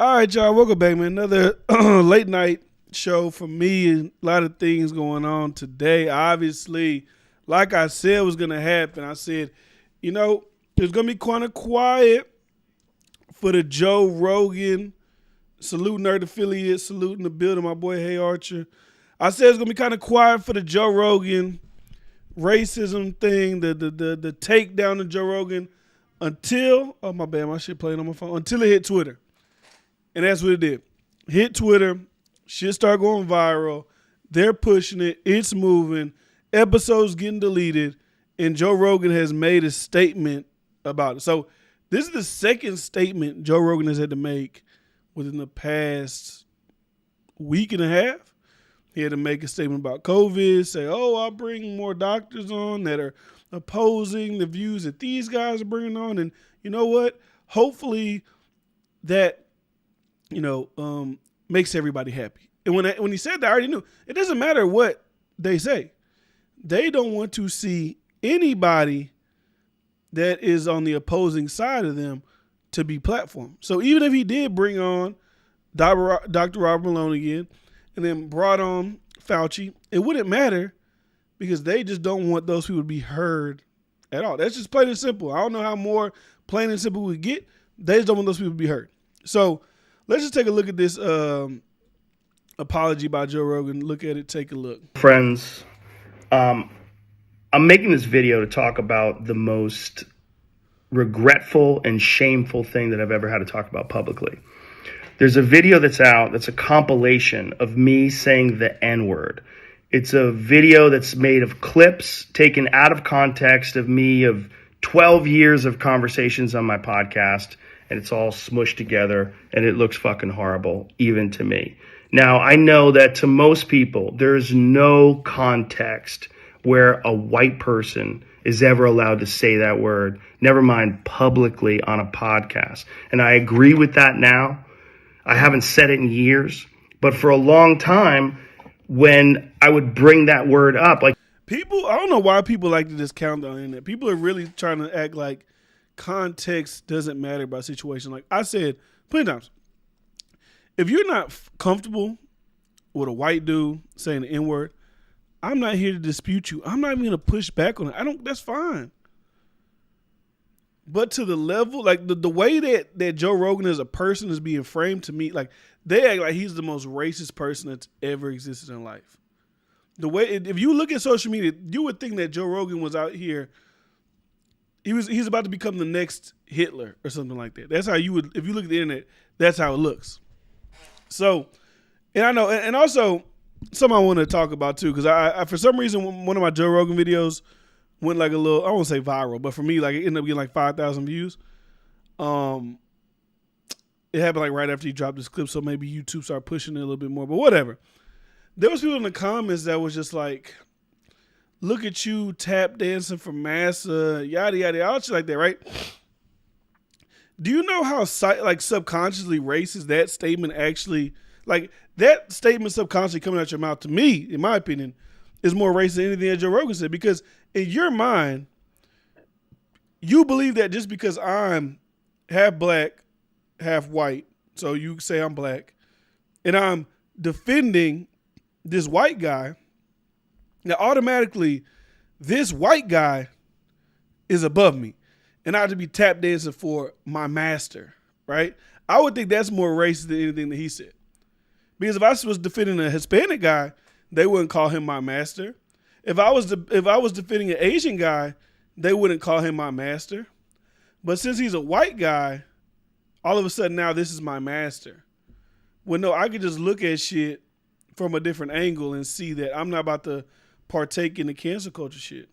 All right, y'all. Welcome back, man. Another late night show for me. And a lot of things going on today. Obviously, like I said was going to happen. I said, it's going to be kind of quiet for the Joe Rogan Salute Nerd Affiliate, saluting the building, my boy Hey Archer. I said it's going to be kind of quiet for the Joe Rogan racism thing, the takedown of Joe Rogan until, oh my bad, my shit playing on my phone, until it hit Twitter. And that's what it did. Hit Twitter, shit started going viral. They're pushing it. It's moving. Episodes getting deleted. And Joe Rogan has made a statement about it. So this is the second statement Joe Rogan has had to make within the past week and a half. He had to make a statement about COVID, say, I'll bring more doctors on that are opposing the views that these guys are bringing on. And you know what? Hopefully that makes everybody happy. And when he said that, I already knew. It doesn't matter what they say. They don't want to see anybody that is on the opposing side of them to be platformed. So even if he did bring on Dr. Robert Malone again and then brought on Fauci, it wouldn't matter because they just don't want those people to be heard at all. That's just plain and simple. I don't know how more plain and simple we get. They just don't want those people to be heard. So let's just take a look at this apology by Joe Rogan. Look at it. Take a look. Friends, I'm making this video to talk about the most regretful and shameful thing that I've ever had to talk about publicly. There's a video that's out that's a compilation of me saying the N-word. It's a video that's made of clips taken out of context of me of 12 years of conversations on my podcast, and it's all smushed together, and it looks fucking horrible, even to me. Now, I know that to most people, there's no context where a white person is ever allowed to say that word, never mind publicly on a podcast. And I agree with that now. I haven't said it in years, but for a long time, when I would bring that word up, like people, I don't know why people like to discount on the internet. People are really trying to act like context doesn't matter about a situation. Like I said plenty of times, if you're not comfortable with a white dude saying the N-word, I'm not here to dispute you. I'm not even going to push back on it. That's fine. But to the level, like the way that Joe Rogan as a person is being framed to me, like they act like he's the most racist person that's ever existed in life. The way, if you look at social media, you would think that Joe Rogan was out here. He's about to become the next Hitler or something like that. That's how you would, if you look at the internet, that's how it looks. So, and I know, and also something I want to talk about too, because I for some reason one of my Joe Rogan videos went like a little, I won't say viral, but for me, like it ended up getting like 5,000 views. It happened like right after he dropped this clip, so maybe YouTube started pushing it a little bit more, but whatever. There was people in the comments that was just like, look at you tap dancing for massa, yada, yada, all shit like that, right? Do you know how like subconsciously racist that statement actually, like that statement subconsciously coming out your mouth to me, in my opinion, is more racist than anything that Joe Rogan said, because in your mind, you believe that just because I'm half black, half white, so you say I'm black, and I'm defending this white guy, now automatically this white guy is above me, and I have to be tap dancing for my master, right? I would think that's more racist than anything that he said. Because if I was defending a Hispanic guy, they wouldn't call him my master. If I was defending an Asian guy, they wouldn't call him my master. But since he's a white guy, all of a sudden now this is my master. Well, no, I could just look at shit from a different angle and see that I'm not about to partake in the cancel culture shit.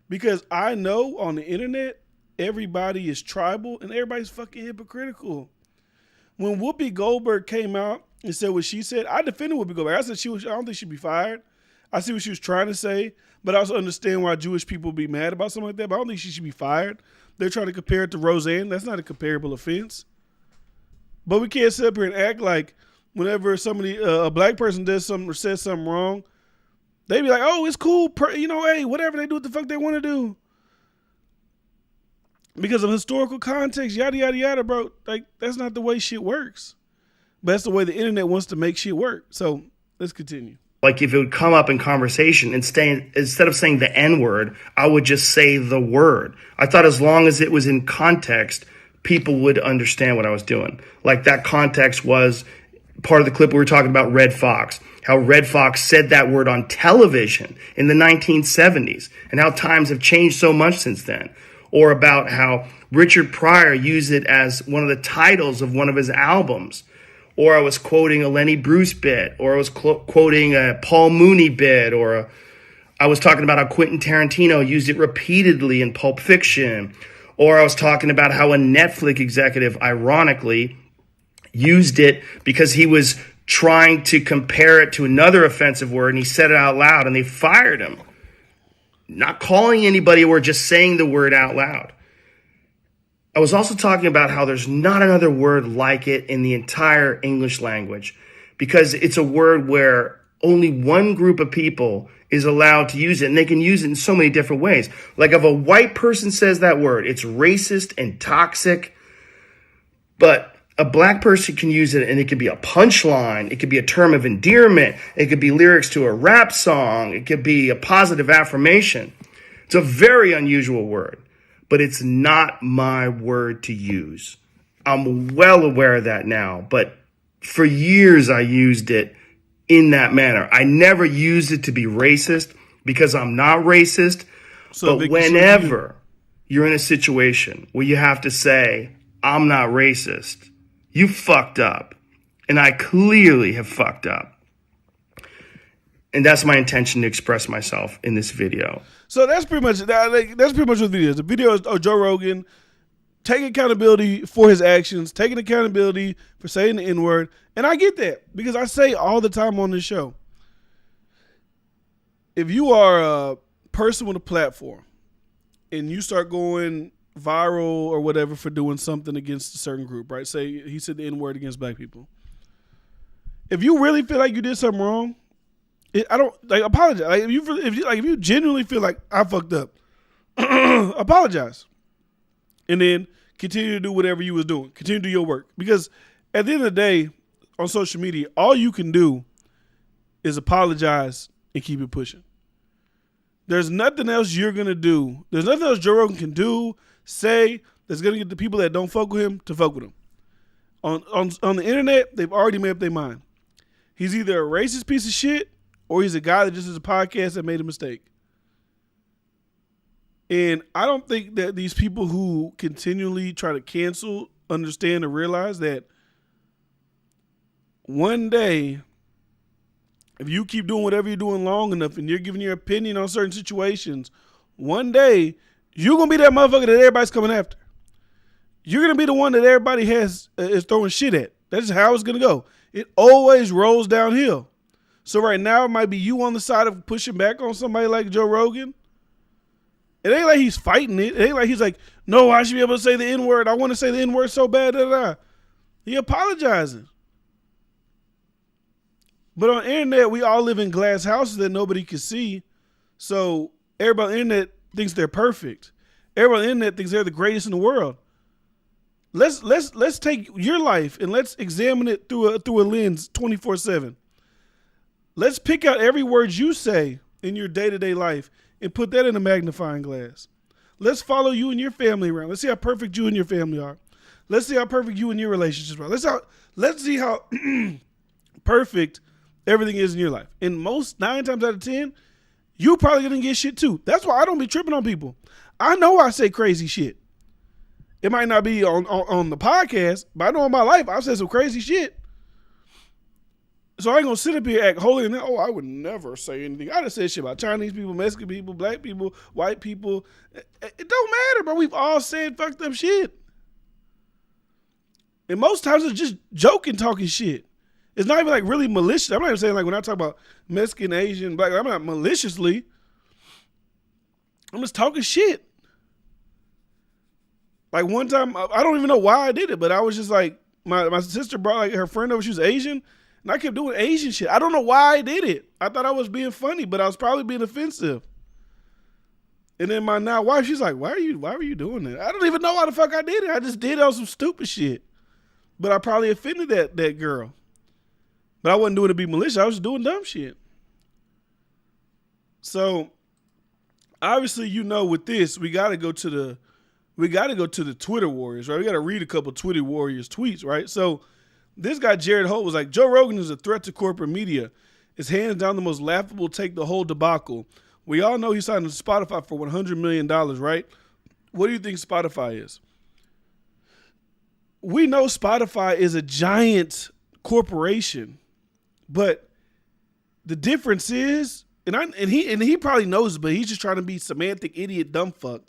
Because I know on the internet, everybody is tribal and everybody's fucking hypocritical. When Whoopi Goldberg came out and said what she said, I defended Whoopi Goldberg. I said I don't think she'd be fired. I see what she was trying to say, but I also understand why Jewish people would be mad about something like that, but I don't think she should be fired. They're trying to compare it to Roseanne. That's not a comparable offense. But we can't sit up here and act like whenever somebody, a black person does something or says something wrong, they be like, oh, it's cool. Hey, whatever they do what the fuck they want to do. because of historical context, yada, yada, yada, bro. Like, that's not the way shit works. But that's the way the internet wants to make shit work. So let's continue. Like if it would come up in conversation instead of saying the N-word, I would just say the word. I thought as long as it was in context, people would understand what I was doing. Like that context was part of the clip we were talking about Red Fox, how Red Fox said that word on television in the 1970s and how times have changed so much since then. Or about how Richard Pryor used it as one of the titles of one of his albums. Or I was quoting a Lenny Bruce bit, or I was quoting a Paul Mooney bit, or I was talking about how Quentin Tarantino used it repeatedly in Pulp Fiction, or I was talking about how a Netflix executive, ironically, used it because he was trying to compare it to another offensive word, and he said it out loud, and they fired him. Not calling anybody or just saying the word out loud. I was also talking about how there's not another word like it in the entire English language because it's a word where only one group of people is allowed to use it, and they can use it in so many different ways. Like if a white person says that word, it's racist and toxic, but a black person can use it and it could be a punchline. It could be a term of endearment. It could be lyrics to a rap song. It could be a positive affirmation. It's a very unusual word. But it's not my word to use. I'm well aware of that now, but for years I used it in that manner. I never used it to be racist because I'm not racist. So but whenever you're in a situation where you have to say, I'm not racist, you fucked up. And I clearly have fucked up. And that's my intention to express myself in this video. So that's pretty much what the video is. The video is Joe Rogan taking accountability for his actions, taking accountability for saying the N-word. And I get that because I say all the time on this show, if you are a person with a platform and you start going viral or whatever for doing something against a certain group, right? Say he said the N-word against black people. If you really feel like you did something wrong, I don't like apologize. Like if you genuinely feel like I fucked up, apologize, and then continue to do whatever you was doing. Continue to do your work because at the end of the day, on social media, all you can do is apologize and keep it pushing. There's nothing else you're gonna do. There's nothing else Joe Rogan can do, say that's gonna get the people that don't fuck with him to fuck with him. On the internet, they've already made up their mind. He's either a racist piece of shit, or he's a guy that just is a podcast that made a mistake. And I don't think that these people who continually try to cancel understand or realize that one day, if you keep doing whatever you're doing long enough and you're giving your opinion on certain situations, one day you're going to be that motherfucker that everybody's coming after. You're going to be the one that everybody is throwing shit at. That's just how it's going to go. It always rolls downhill. So right now, it might be you on the side of pushing back on somebody like Joe Rogan. It ain't like he's fighting it. It ain't like he's like, no, I should be able to say the N-word. I want to say the N-word so bad. He apologizing. But on the internet, we all live in glass houses that nobody can see. So everybody on the internet thinks they're perfect. Everybody on the internet thinks they're the greatest in the world. Let's take your life and let's examine it through a lens 24/7. Let's pick out every word you say in your day-to-day life and put that in a magnifying glass. Let's follow you and your family around. Let's see how perfect you and your family are. Let's see how perfect you and your relationships are. Let's see how perfect everything is in your life. And 9 times out of 10, you probably gonna get shit too. That's why I don't be tripping on people. I know I say crazy shit. It might not be on the podcast, but I know in my life I've said some crazy shit. So I ain't gonna sit up here act holy and I would never say anything. I just said shit about Chinese people, Mexican people, black people, white people. It don't matter, bro. We've all said fucked up shit. And most times it's just joking, talking shit. It's not even like really malicious. I'm not even saying like when I talk about Mexican, Asian, black, I'm not maliciously. I'm just talking shit. Like one time, I don't even know why I did it, but I was just like, my sister brought like her friend over, she was Asian, and I kept doing Asian shit. I don't know why I did it. I thought I was being funny, but I was probably being offensive. And then my now wife, she's like, why were you doing that? I don't even know why the fuck I did it. I just did it on some stupid shit. But I probably offended that girl. But I wasn't doing it to be malicious. I was just doing dumb shit. So obviously, with this, we gotta go to the Twitter warriors, right? We gotta read a couple Twitter warriors tweets, right? So this guy Jared Holt was like, Joe Rogan is a threat to corporate media. It's hands down the most laughable take the whole debacle. We all know he signed to Spotify for $100 million, right? What do you think Spotify is? We know Spotify is a giant corporation, but the difference is, and he probably knows, but he's just trying to be semantic idiot dumb fuck.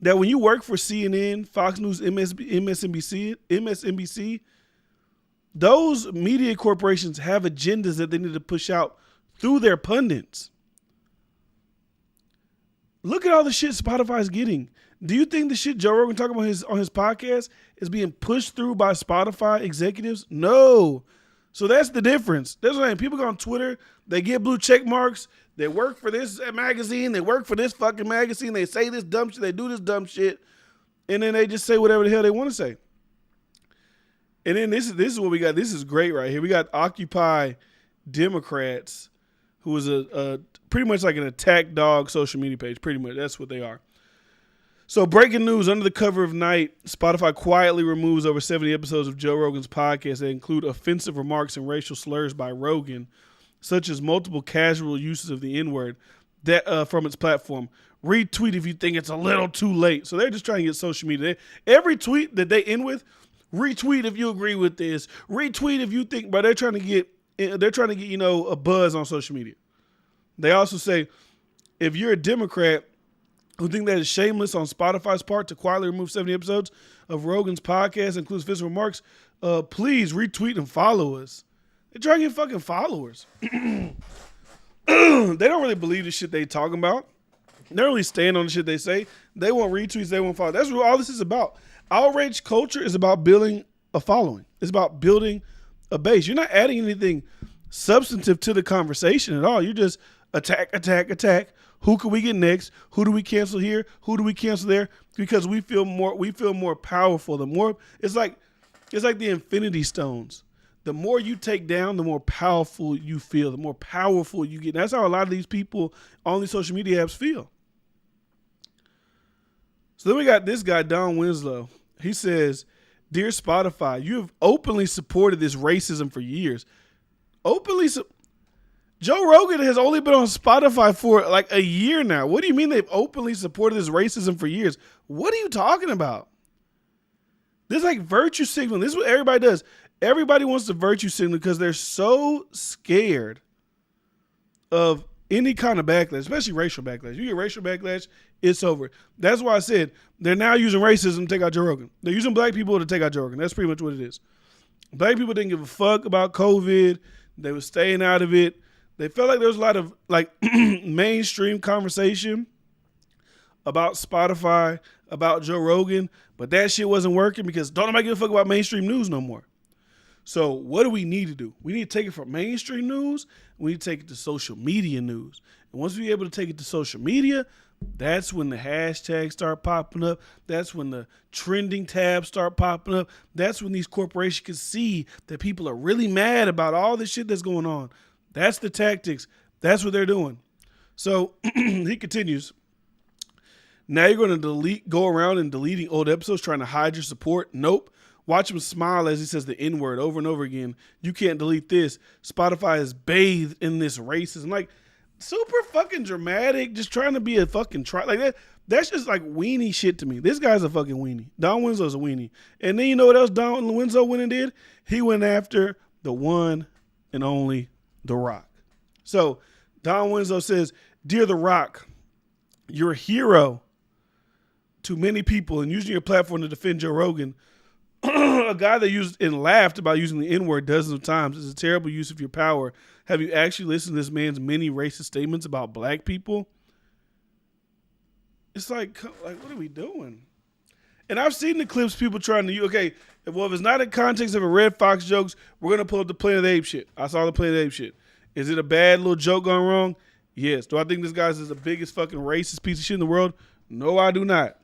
That when you work for CNN, Fox News, MSNBC, those media corporations have agendas that they need to push out through their pundits. Look at all the shit Spotify's getting. Do you think the shit Joe Rogan talking about on his podcast is being pushed through by Spotify executives? No. So that's the difference. That's what I mean. People go on Twitter, they get blue check marks, they work for this magazine, they work for this fucking magazine, they say this dumb shit, they do this dumb shit, and then they just say whatever the hell they want to say. And then this is what we got. This is great right here. We got Occupy Democrats, who is a pretty much like an attack dog social media page. Pretty much, that's what they are. So breaking news, under the cover of night, Spotify quietly removes over 70 episodes of Joe Rogan's podcast that include offensive remarks and racial slurs by Rogan, such as multiple casual uses of the N-word from its platform. Retweet if you think it's a little too late. So they're just trying to get social media. Every tweet that they end with, retweet if you agree with this. Retweet if you think, but they're trying to get a buzz on social media. They also say, if you're a Democrat who think that it's shameless on Spotify's part to quietly remove 70 episodes of Rogan's podcast, includes physical remarks, please retweet and follow us. They're trying to get fucking followers. They don't really believe the shit they talking about. They don't really stand on the shit they say. They want retweets, they want followers. That's what all this is about. Outrage culture is about building a following. It's about building a base. You're not adding anything substantive to the conversation at all. You're just attack. Who can we get next? Who do we cancel here? Who do we cancel there? Because we feel more powerful. It's like the Infinity Stones. The more you take down, the more powerful you feel. The more powerful you get. That's how a lot of these people on these social media apps feel. So then we got this guy, Don Winslow. He says, "Dear Spotify, you have openly supported this racism for years. Joe Rogan has only been on Spotify for like a year now. What do you mean they've openly supported this racism for years? What are you talking about? This is like virtue signaling. This is what everybody does. Everybody wants to virtue signal because they're so scared of any kind of backlash, especially racial backlash. You get racial backlash, it's over. That's why I said they're now using racism to take out Joe Rogan. They're using black people to take out Joe Rogan. That's pretty much what it is. Black people didn't give a fuck about COVID. They were staying out of it. They felt like there was a lot of like mainstream conversation about Spotify, about Joe Rogan, but that shit wasn't working because don't nobody give a fuck about mainstream news no more. So what do we need to do? We need to take it from mainstream news. We need to take it to social media news. And once we're able to take it to social media, that's when the hashtags start popping up. That's when the trending tabs start popping up. That's when these corporations can see that people are really mad about all this shit that's going on. That's the tactics. That's what they're doing. So he continues. Now you're going to go around and deleting old episodes trying to hide your support? Nope. Watch him smile as he says the N-word over and over again. You can't delete this. Spotify is bathed in this racism. Like, super fucking dramatic, just trying to be a fucking like that. That's just like weenie shit to me. This guy's a fucking weenie. Don Winslow's a weenie. And then you know what else Don Winslow went and did? He went after the one and only The Rock. So Don Winslow says, "Dear The Rock, you're a hero to many people, and using your platform to defend Joe Rogan, a guy that used and laughed about using the N-word dozens of times, is a terrible use of your power. Have you actually listened to this man's many racist statements about black people?" It's like what are we doing? And I've seen the clips people trying to use. Okay, well, if it's not in context of a Red Fox jokes, we're going to pull up the Planet of the Apes shit. I saw the Planet of the Apes shit. Is it a bad little joke gone wrong? Yes. Do I think this guy's is the biggest fucking racist piece of shit in the world? No, I do not.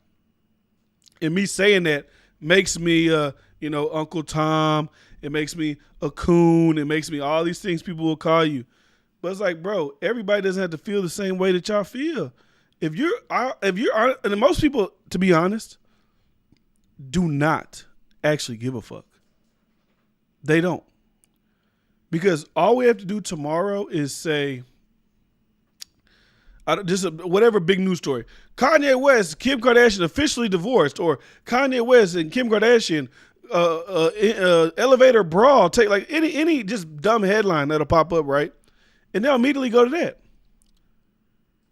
And me saying that makes me, Uncle Tom. It makes me a coon. It makes me all these things people will call you. But it's like, bro, everybody doesn't have to feel the same way that y'all feel. If you're, and most people, to be honest, do not actually give a fuck. They don't. Because all we have to do tomorrow is say, whatever big news story. Kanye West, Kim Kardashian officially divorced, or Kanye West and Kim Kardashian elevator brawl. Take like any just dumb headline that'll pop up, right? And they'll immediately go to that.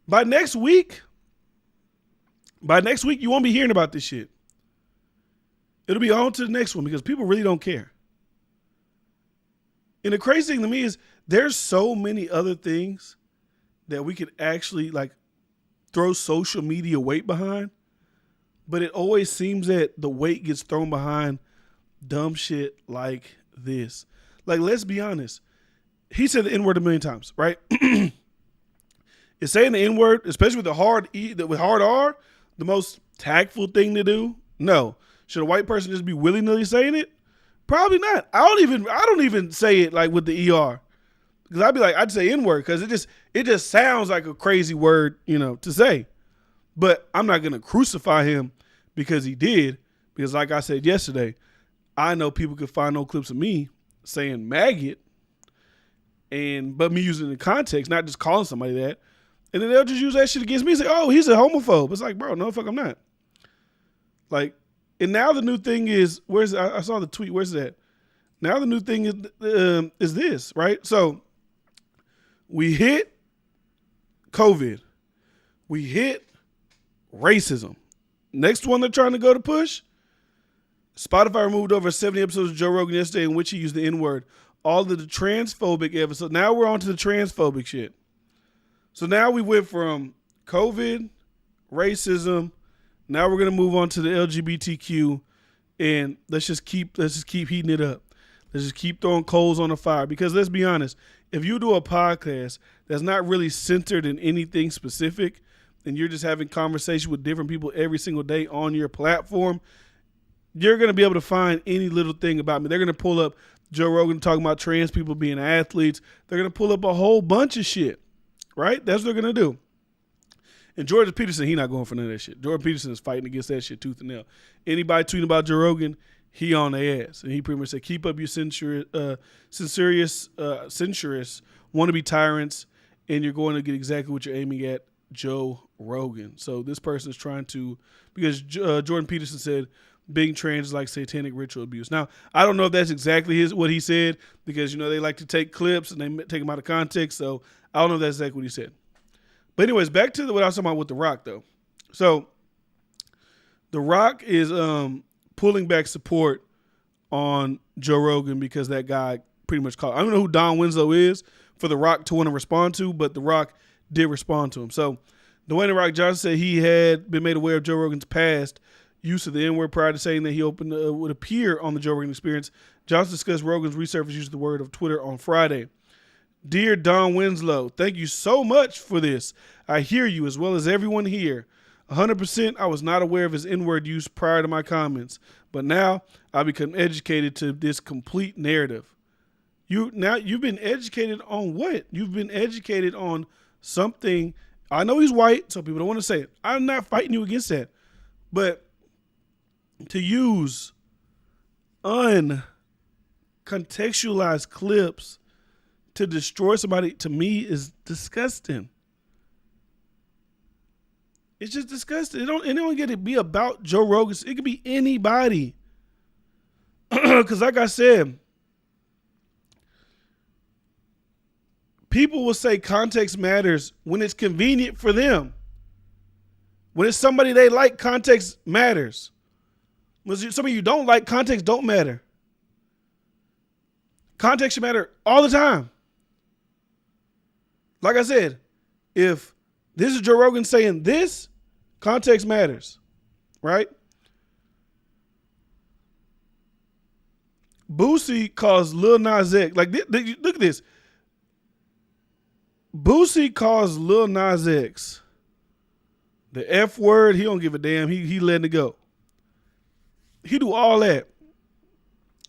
By next week, you won't be hearing about this shit. It'll be on to the next one because people really don't care. And the crazy thing to me is there's so many other things that we could actually like throw social media weight behind, but it always seems that the weight gets thrown behind dumb shit like this. Like, let's be honest. He said the N-word a million times, right? Is saying the N-word, especially with the hard E, with hard R, the most tactful thing to do? No. Should a white person just be willy-nilly saying it? Probably not. I don't even say it like with the ER. Because I'd say N-word because it just sounds like a crazy word, to say. But I'm not going to crucify him because he did. Because like I said yesterday, I know people could find no clips of me saying maggot, but me using it in context, not just calling somebody that. And then they'll just use that shit against me and say, oh, he's a homophobe. It's like, bro, no, fuck, I'm not. Like, and now the new thing is, I saw the tweet, where's that? Now the new thing is this, right? So we hit COVID. We hit racism. Next one they're trying to go to push. Spotify removed over 70 episodes of Joe Rogan yesterday in which he used the N-word. All of the transphobic episodes. Now we're on to the transphobic shit. So now we went from COVID, racism. Now we're gonna move on to the LGBTQ, and let's just keep heating it up. Let's just keep throwing coals on the fire. Because let's be honest, if you do a podcast that's not really centered in anything specific, and you're just having conversation with different people every single day on your platform, you're gonna be able to find any little thing about me. They're gonna pull up Joe Rogan talking about trans people being athletes. They're gonna pull up a whole bunch of shit. Right? That's what they're going to do. And Jordan Peterson, he not going for none of that shit. Jordan Peterson is fighting against that shit tooth and nail. Anybody tweeting about Joe Rogan, he on their ass. And he pretty much said, keep up your censorious, wannabe tyrants, and you're going to get exactly what you're aiming at, Joe Rogan. So this person is trying to, because Jordan Peterson said, being trans is like satanic ritual abuse. Now, I don't know if that's exactly what he said, because, they like to take clips and they take them out of context. So I don't know if that's exactly what he said. But anyways, back to what I was talking about with The Rock, though. So The Rock is pulling back support on Joe Rogan because that guy pretty much called. I don't know who Don Winslow is for The Rock to want to respond to, but The Rock did respond to him. So Dwayne The Rock Johnson said he had been made aware of Joe Rogan's past use of the N-word prior to saying that he would appear on the Joe Rogan Experience. Johnson discussed Rogan's resurfaced use of the word of Twitter on Friday. Dear Don Winslow, thank you so much for this. I hear you as well as everyone here. 100% I was not aware of his N-word use prior to my comments, but now I become educated to this complete narrative. You've been educated on what? You've been educated on something. I know he's white, so people don't want to say it. I'm not fighting you against that. But to use uncontextualized clips to destroy somebody, to me, is disgusting. It's just disgusting. It don't get to be about Joe Rogan. It could be anybody. Because like I said, people will say context matters when it's convenient for them. When it's somebody they like, context matters. When somebody you don't like, context don't matter. Context should matter all the time. Like I said, if this is Joe Rogan saying this, context matters, right? Boosie calls Lil Nas X, like, look at this. Boosie calls Lil Nas X the F word. He don't give a damn. He letting it go. He do all that.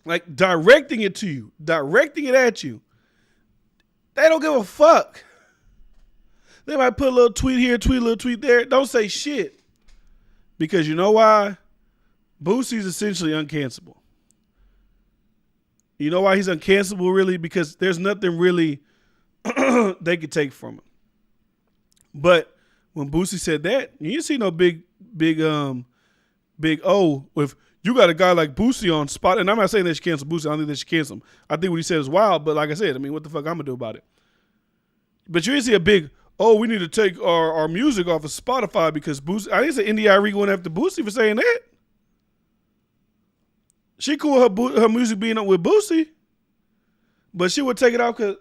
Like directing it to you, directing it at you. They don't give a fuck. They might put a little tweet here, tweet a little tweet there. Don't say shit. Because you know why? Boosie's essentially uncancelable. You know why he's uncancelable, really? Because there's nothing really they could take from him. But when Boosie said that, you didn't see no big O with you got a guy like Boosie on spot. And I'm not saying they should cancel Boosie. I don't think they should cancel him. I think what he said is wild. But like I said, I mean, what the fuck I'm going to do about it? But you didn't see a big, we need to take our music off of Spotify because Boosie. I didn't say India.Arie going after Boosie for saying that. She cool her music being up with Boosie. But she would take it out because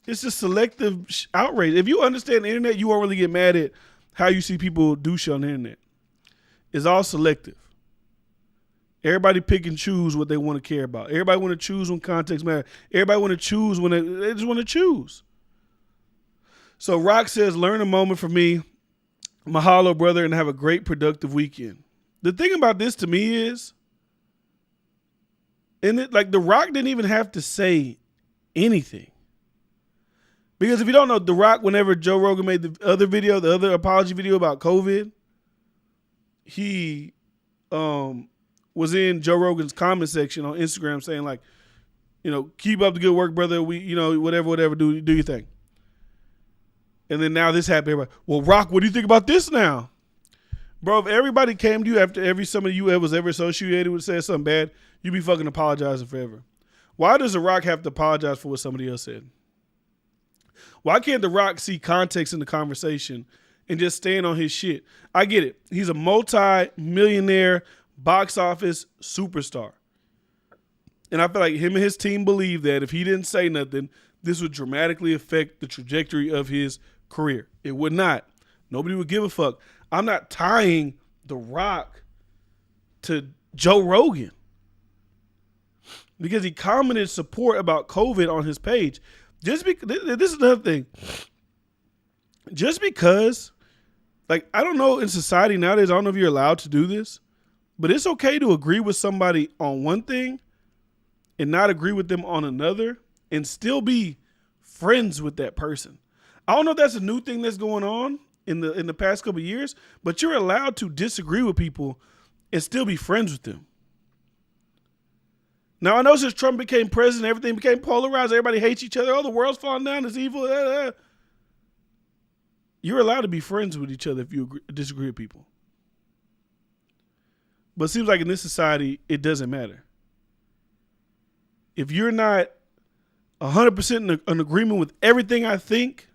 it's just selective outrage. If you understand the internet, you won't really get mad at how you see people do shit on the internet. It's all selective. Everybody pick and choose what they want to care about. Everybody want to choose when context matters. Everybody want to choose when they just want to choose. So Rock says, learn a moment from me. Mahalo, brother, and have a great productive weekend. The thing about this to me is, The Rock didn't even have to say anything. Because if you don't know, The Rock, whenever Joe Rogan made the other apology video about COVID, he was in Joe Rogan's comment section on Instagram saying like, keep up the good work, brother. We, whatever, do your thing. And then now this happened. Everybody, well, Rock, what do you think about this now? Bro, if everybody came to you after somebody you was ever associated with said something bad, you be fucking apologizing forever. Why does The Rock have to apologize for what somebody else said? Why can't The Rock see context in the conversation and just stand on his shit? I get it. He's a multi-millionaire box office superstar. And I feel like him and his team believe that if he didn't say nothing, this would dramatically affect the trajectory of his career. It would not. Nobody would give a fuck. I'm not tying The Rock to Joe Rogan because he commented support about COVID on his page. This is another thing. Just because, I don't know, in society nowadays, I don't know if you're allowed to do this, but it's okay to agree with somebody on one thing and not agree with them on another and still be friends with that person. I don't know if that's a new thing that's going on in the past couple of years, but you're allowed to disagree with people and still be friends with them. Now, I know since Trump became president, everything became polarized. Everybody hates each other. Oh, the world's falling down. It's evil. You're allowed to be friends with each other if you disagree with people. But it seems like in this society, it doesn't matter. If you're not 100% in agreement with everything I think,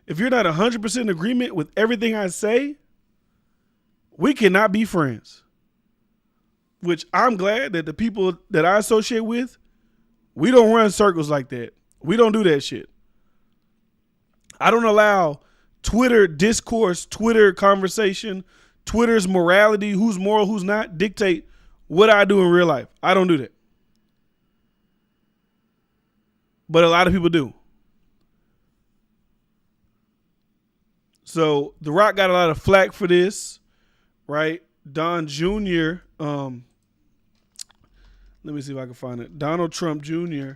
if you're not 100% in agreement with everything I say, we cannot be friends. Which I'm glad that the people that I associate with, we don't run circles like that. We don't do that shit. I don't allow Twitter discourse, Twitter conversation, Twitter's morality, who's moral, who's not, dictate what I do in real life. I don't do that. But a lot of people do. So The Rock got a lot of flack for this, right? Don Jr., let me see if I can find it. Donald Trump Jr.,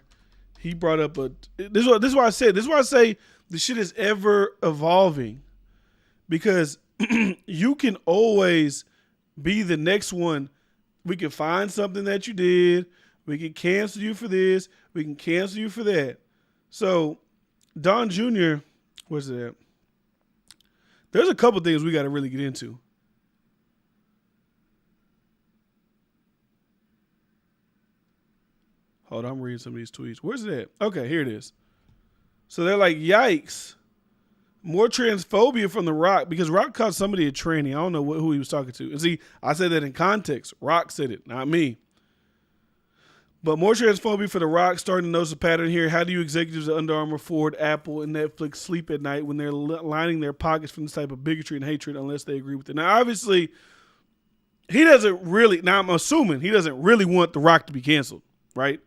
he brought up this is why I say the shit is ever evolving, because you can always be the next one. We can find something that you did. We can cancel you for this. We can cancel you for that. So Don Jr., where's it at? There's a couple things we got to really get into. Hold on, I'm reading some of these tweets. Where's it at? Okay, here it is. So they're like, yikes. More transphobia from The Rock, because Rock called somebody a tranny. I don't know who he was talking to. And see, I said that in context. Rock said it, not me. But more transphobia for The Rock, starting to notice a pattern here. How do you executives at Under Armour, Ford, Apple, and Netflix sleep at night when they're lining their pockets from this type of bigotry and hatred unless they agree with it? Now, obviously, he doesn't really, now I'm assuming he doesn't really want The Rock to be canceled, right?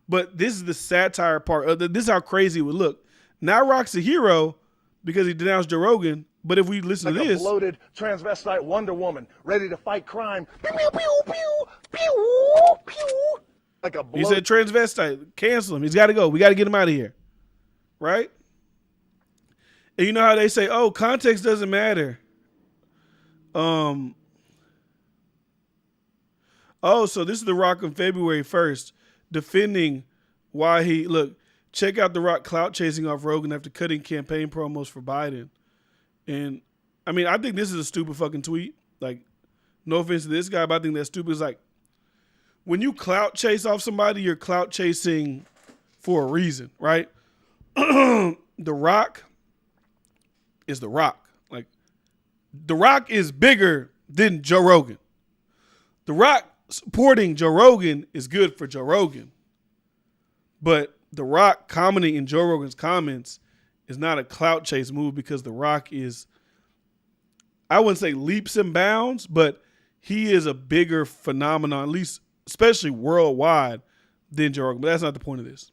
But this is the satire part. This is how crazy it would look. Now Rock's a hero because he denounced Joe Rogan. But if we listen to this, a bloated transvestite Wonder Woman ready to fight crime. Pew pew pew pew pew pew. Like a he said transvestite, cancel him. He's got to go. We got to get him out of here, right? And you know how they say, "Oh, context doesn't matter." Oh, so this is The Rock on February 1st defending why he check out The Rock clout chasing off Rogan after cutting campaign promos for Biden. And I mean, I think this is a stupid fucking tweet. Like, no offense to this guy, but I think that's stupid. It's like, when you clout chase off somebody, you're clout chasing for a reason, right? The Rock is The Rock. Like, The Rock is bigger than Joe Rogan. The Rock supporting Joe Rogan is good for Joe Rogan. But The Rock commenting in Joe Rogan's comments is not a clout chase move because The Rock is, I wouldn't say leaps and bounds, but he is a bigger phenomenon, at least especially worldwide, than Joe Rogan. But that's not the point of this.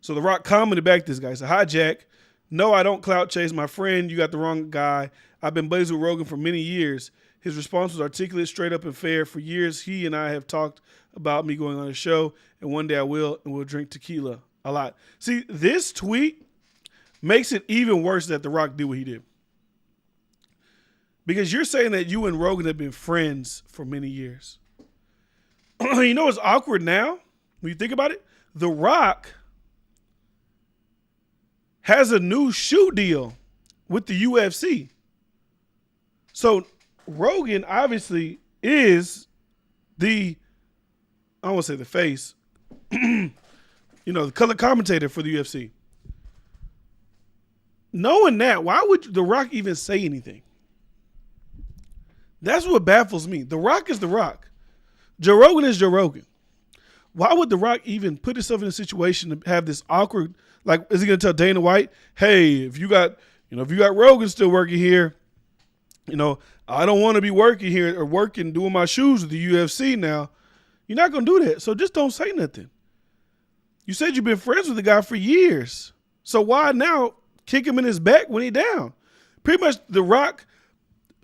So The Rock commented back to this guy. He said, "Hi, Jack. No, I don't clout chase. My friend, you got the wrong guy. I've been buddies with Rogan for many years. His response was articulate, straight up, and fair. For years, he and I have talked about me going on a show, and one day I will, and we'll drink tequila a lot." See, this tweet makes it even worse that The Rock did what he did. Because you're saying that you and Rogan have been friends for many years. You know what's awkward now? When you think about it, The Rock has a new shoe deal with the UFC. So Rogan obviously is the, I don't want to say the face, the color commentator for the UFC. Knowing that, why would The Rock even say anything? That's what baffles me. The Rock is The Rock. Joe Rogan is Joe Rogan. Why would The Rock even put himself in a situation to have this awkward, like, is he going to tell Dana White, hey, if you got Rogan still working here, I don't want to be working here or doing my shoes with the UFC now. You're not going to do that. So just don't say nothing. You said you've been friends with the guy for years. So why now kick him in his back when he's down? Pretty much The Rock,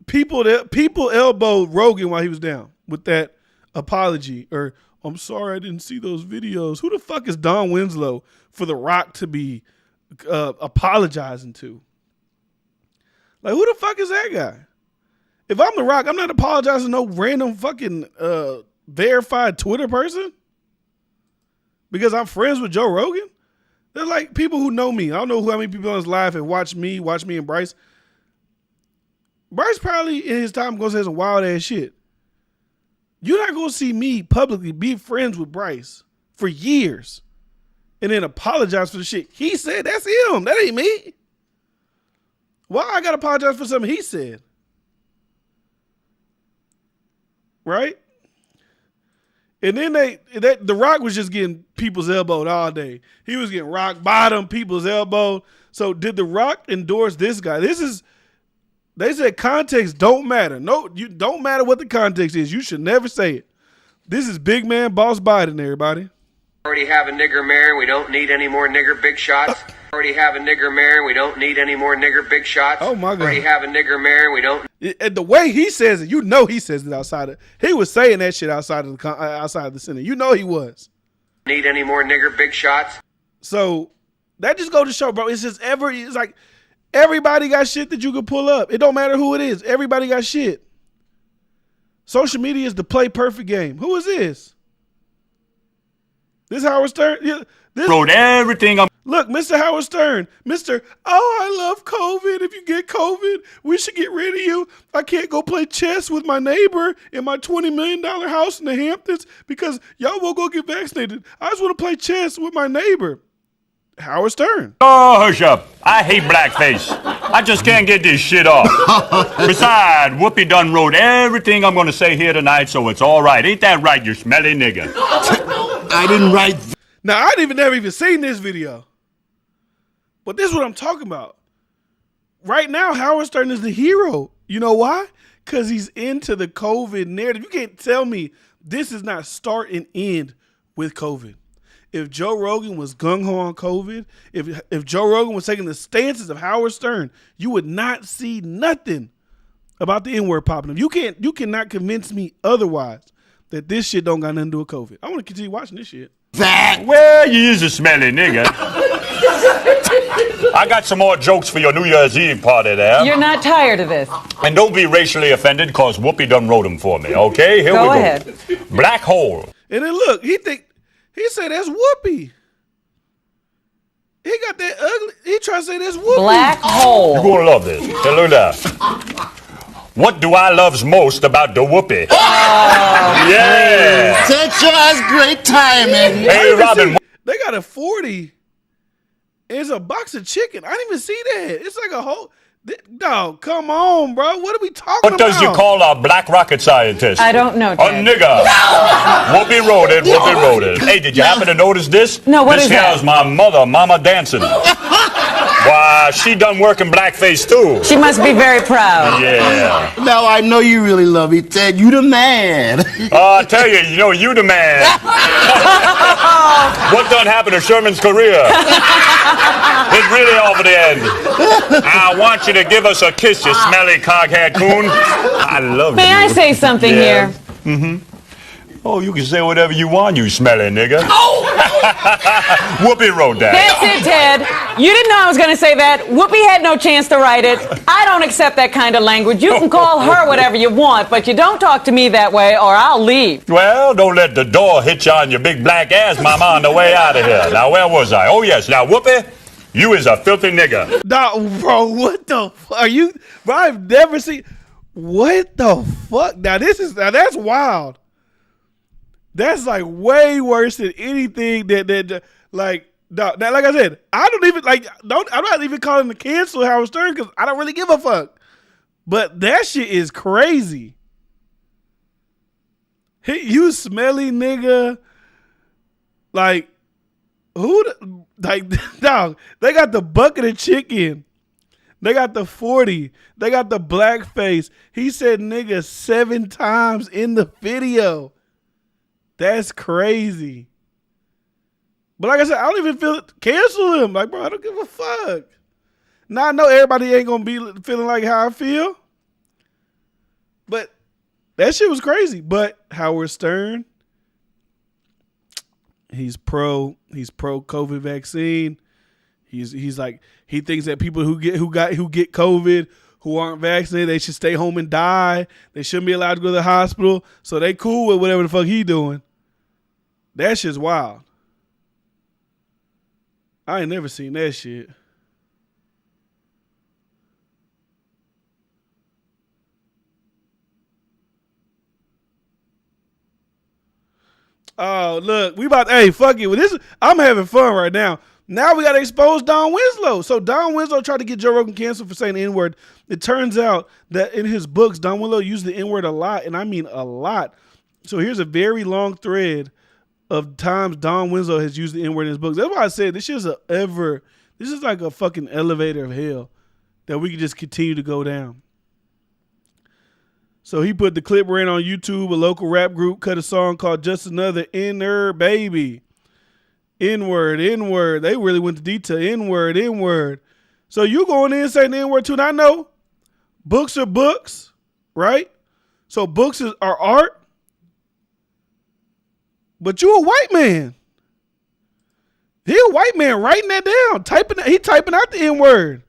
people elbowed Rogan while he was down with that apology or, "I'm sorry I didn't see those videos." Who the fuck is Don Winslow for The Rock to be apologizing to? Like, who the fuck is that guy? If I'm The Rock, I'm not apologizing to no random fucking verified Twitter person because I'm friends with Joe Rogan. They're like people who know me. I don't know how many people on this live have watched me and Bryce. Bryce probably in his time goes to say some wild ass shit. You're not going to see me publicly be friends with Bryce for years and then apologize for the shit he said. That's him. That ain't me. Why I got to apologize for something he said? Right? And then The Rock was just getting people's elbowed all day. He was getting rock bottom, people's elbowed. So did The Rock endorse this guy? They said context don't matter. No, you don't matter what the context is. You should never say it. This is big man boss Biden, everybody. Already have a nigger mayor. We don't need any more nigger big shots. Already have a nigger mayor. We don't need any more nigger big shots. Oh my God. Already have a nigger mayor. We don't. And the way he says it, he says it outside of. He was saying that shit outside of the Senate. He was. Need any more nigger big shots. So that just goes to show, bro. It's like everybody got shit that you can pull up. It don't matter who it is. Everybody got shit. Social media is the play perfect game. Who is this? This Howard Stern? Yeah, this wrote everything. Look, Mr. Howard Stern. Mr. Oh, I love COVID. If you get COVID, we should get rid of you. I can't go play chess with my neighbor in my $20 million house in the Hamptons because y'all won't go get vaccinated. I just want to play chess with my neighbor. Howard Stern. Oh, hush up. I hate blackface. I just can't get this shit off. Besides, Whoopi done wrote everything I'm going to say here tonight, so it's all right. Ain't that right, you smelly nigga? I didn't write. Now, I never even seen this video. But this is what I'm talking about. Right now, Howard Stern is the hero. You know why? Because he's into the COVID narrative. You can't tell me this is not start and end with COVID. if Joe Rogan was gung-ho on COVID, if Joe Rogan was taking the stances of Howard Stern, you would not see nothing about the N-word popping up. You cannot convince me otherwise that this shit don't got nothing to do with COVID. I want to continue watching this shit. Well, you is a smelly nigga. I got some more jokes for your New Year's Eve party there. You're not tired of this. And don't be racially offended, because Whoopi done wrote them for me, okay? Here we go. Go ahead. Black hole. And then look, he said that's Whoopi. He got that ugly. He trying to say that's Whoopi. Black hole. You're gonna love this. Hey, look at that. What do I loves most about the Whoopi? Yeah. Such as great timing. Hey, Robin. They got a 40. It's a box of chicken. I didn't even see that. It's like a whole. Dog, come on, bro. What are we talking about? What does you call a black rocket scientist? I don't know, A Ted. nigga. Whoopi wrote it. Whoopi wrote it. Hey, did you happen to notice this? No, what this is that? This here's my mother, Mama Dancing. Why, she done work in blackface, too. She must be very proud. Yeah. Now I know you really love me, Ted. You the man. I tell you, you the man. What done happened to Sherman's career? It's really over the end. I want you to give us a kiss, you smelly coghead coon. I love you. May I say something here? Mm-hmm. Oh, you can say whatever you want, you smelly nigga. Whoopi wrote that. That's it, Ted. You didn't know I was going to say that. Whoopi had no chance to write it. I don't accept that kind of language. You can call her whatever you want, but you don't talk to me that way or I'll leave. Well, don't let the door hit you on your big black ass, mama, on the way out of here. Now, where was I? Oh, yes. Now, Whoopi, you is a filthy nigga. Dog, bro, what the fuck? Are you, bro, I've never seen, what the fuck? Now, that's wild. That's like way worse than anything that like, dog. Now, like I said, I'm not even calling to cancel Howard Stern because I don't really give a fuck. But that shit is crazy. Hey, you smelly nigga. Like, dog, they got the bucket of chicken. They got the 40. They got the blackface. He said nigga 7 times in the video. That's crazy. But like I said, I don't even feel it. Cancel him. Like, bro, I don't give a fuck. Now I know everybody ain't gonna be feeling like how I feel. But that shit was crazy. But Howard Stern, he's pro COVID vaccine. He's like, he thinks that people who get COVID who aren't vaccinated, they should stay home and die. They shouldn't be allowed to go to the hospital. So they cool with whatever the fuck he doing. That shit's wild. I ain't never seen that shit. Oh, look, hey, fuck it. I'm having fun right now. Now we got to expose Don Winslow. So Don Winslow tried to get Joe Rogan canceled for saying the N-word. It turns out that in his books, Don Winslow used the N-word a lot, and I mean a lot. So here's a very long thread of times Don Winslow has used the N-word in his books. That's why I said this is like a fucking elevator of hell that we can just continue to go down. So he put the clip ran on YouTube. A local rap group cut a song called Just Another N-er Baby. N-word. They really went to detail. N-word. So you going in and saying the N-word too. And I know books are books, right? So books are art. But you a white man. He a white man writing that down. He typing out the N-word.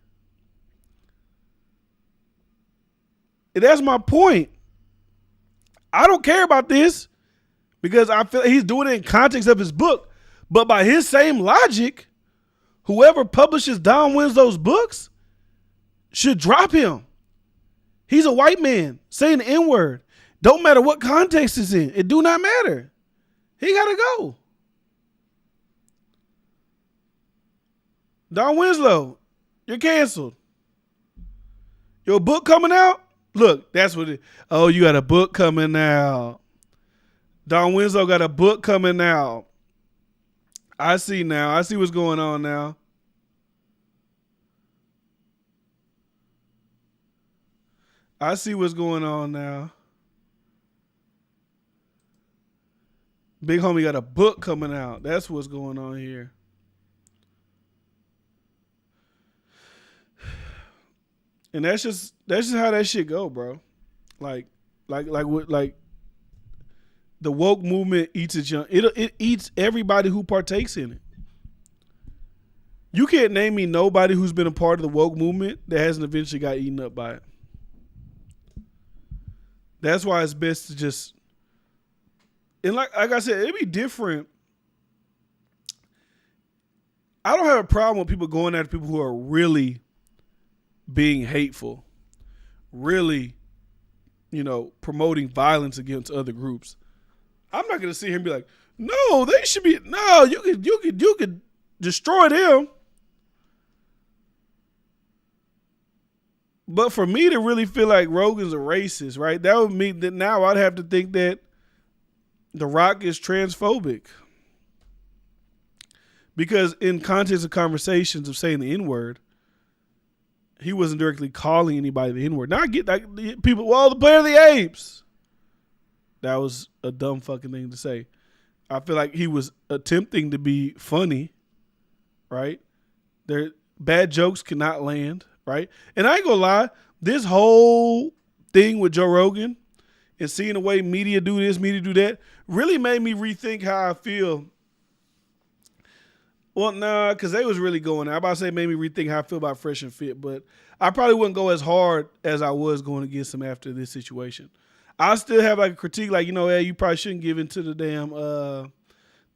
And that's my point. I don't care about this because I feel he's doing it in context of his book. But by his same logic, whoever publishes Don Winslow's books should drop him. He's a white man saying the N-word. Don't matter what context it's in. It do not matter. He got to go. Don Winslow, you're canceled. Your book coming out? Look, that's what it. Oh, you got a book coming out. Don Winslow got a book coming out. I see now. I see what's going on now. I see what's going on now. Big homie got a book coming out. That's what's going on here. And that's just how that shit go, bro. Like the woke movement eats its young. It eats everybody who partakes in it. You can't name me nobody who's been a part of the woke movement that hasn't eventually got eaten up by it. That's why it's best to just, and like I said, it'd be different. I don't have a problem with people going after people who are really being hateful, really, promoting violence against other groups. I'm not gonna sit here and be like, no, they should be. No, you could destroy them. But for me to really feel like Rogan's a racist, right? That would mean that now I'd have to think that The Rock is transphobic. Because in context of conversations of saying the N-word, he wasn't directly calling anybody the N-word. Now I get that people, the Planet of the Apes. That was a dumb fucking thing to say. I feel like he was attempting to be funny, right? Bad jokes cannot land, right? And I ain't gonna lie, this whole thing with Joe Rogan and seeing the way media do this, media do that, really made me rethink how I feel. Well, nah, because they was really going there. I'm about to say made me rethink how I feel about Fresh and Fit, but I probably wouldn't go as hard as I was going against him after this situation. I still have like a critique, like, hey, you probably shouldn't give into the damn the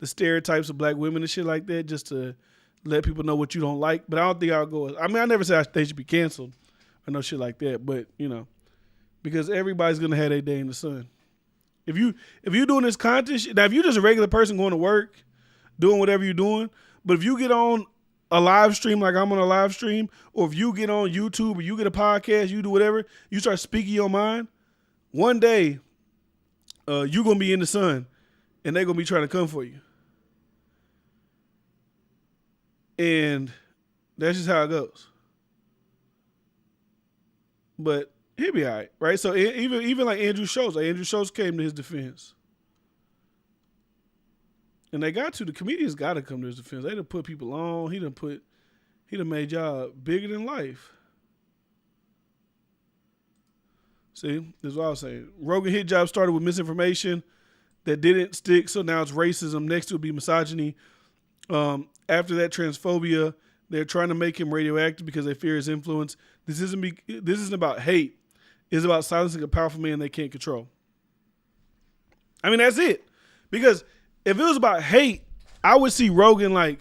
stereotypes of black women and shit like that, just to let people know what you don't like. But I don't think I'll go. I mean, I never said they should be canceled or no shit like that. But because everybody's gonna have their day in the sun. If you doing this content shit, now if you're just a regular person going to work, doing whatever you're doing, but if you get on a live stream like I'm on a live stream, or if you get on YouTube or you get a podcast, you do whatever, you start speaking your mind, one day you're gonna be in the sun and they're gonna be trying to come for you. And that's just how it goes. But he'll be all right, right? So even like Andrew Schultz came to his defense. And they got to. The comedians got to come to his defense. They done put people on. He done made y'all bigger than life. See, this is what I was saying. Rogan hit job started with misinformation that didn't stick, so now it's racism. Next it will be misogyny. After that, transphobia. They're trying to make him radioactive because they fear his influence. This isn't about hate. It's about silencing a powerful man they can't control. I mean, that's it. Because if it was about hate, I would see Rogan like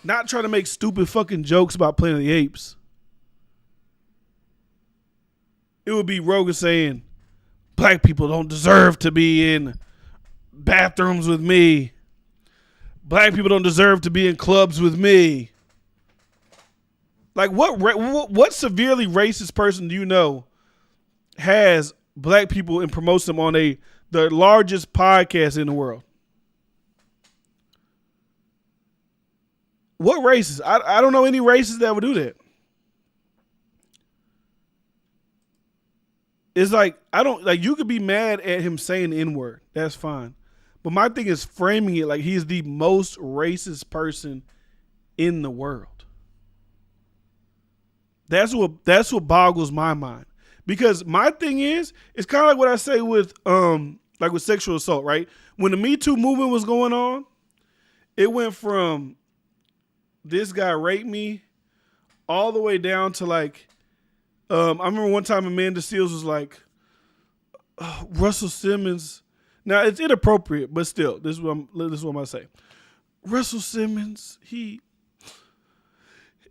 not trying to make stupid fucking jokes about Planet of the Apes. It would be Rogan saying, black people don't deserve to be in bathrooms with me. Black people don't deserve to be in clubs with me. Like what severely racist person do you know has black people and promotes them on the largest podcast in the world? What races? I don't know any races that would do that. It's like, you could be mad at him saying the N-word. That's fine. But my thing is framing it like he's the most racist person in the world. That's what boggles my mind. Because my thing is, it's kind of like what I say with with sexual assault, right? When the Me Too movement was going on, it went from this guy raped me all the way down to like, I remember one time Amanda Seales was like, Russell Simmons. Now it's inappropriate, but still, this is what I'm gonna say. Russell Simmons, he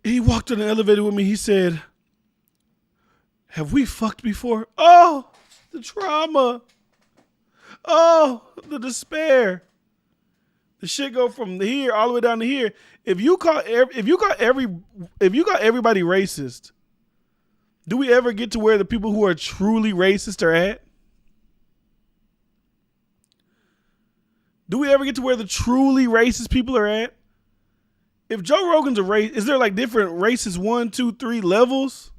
walked on the elevator with me. He said, "Have we fucked before?" Oh, the trauma. Oh, the despair. The shit go from here all the way down to here. If you got everybody racist, do we ever get to where the people who are truly racist are at? Do we ever get to where the truly racist people are at? If Joe Rogan's a race, is there like different racist 1, 2, 3 levels?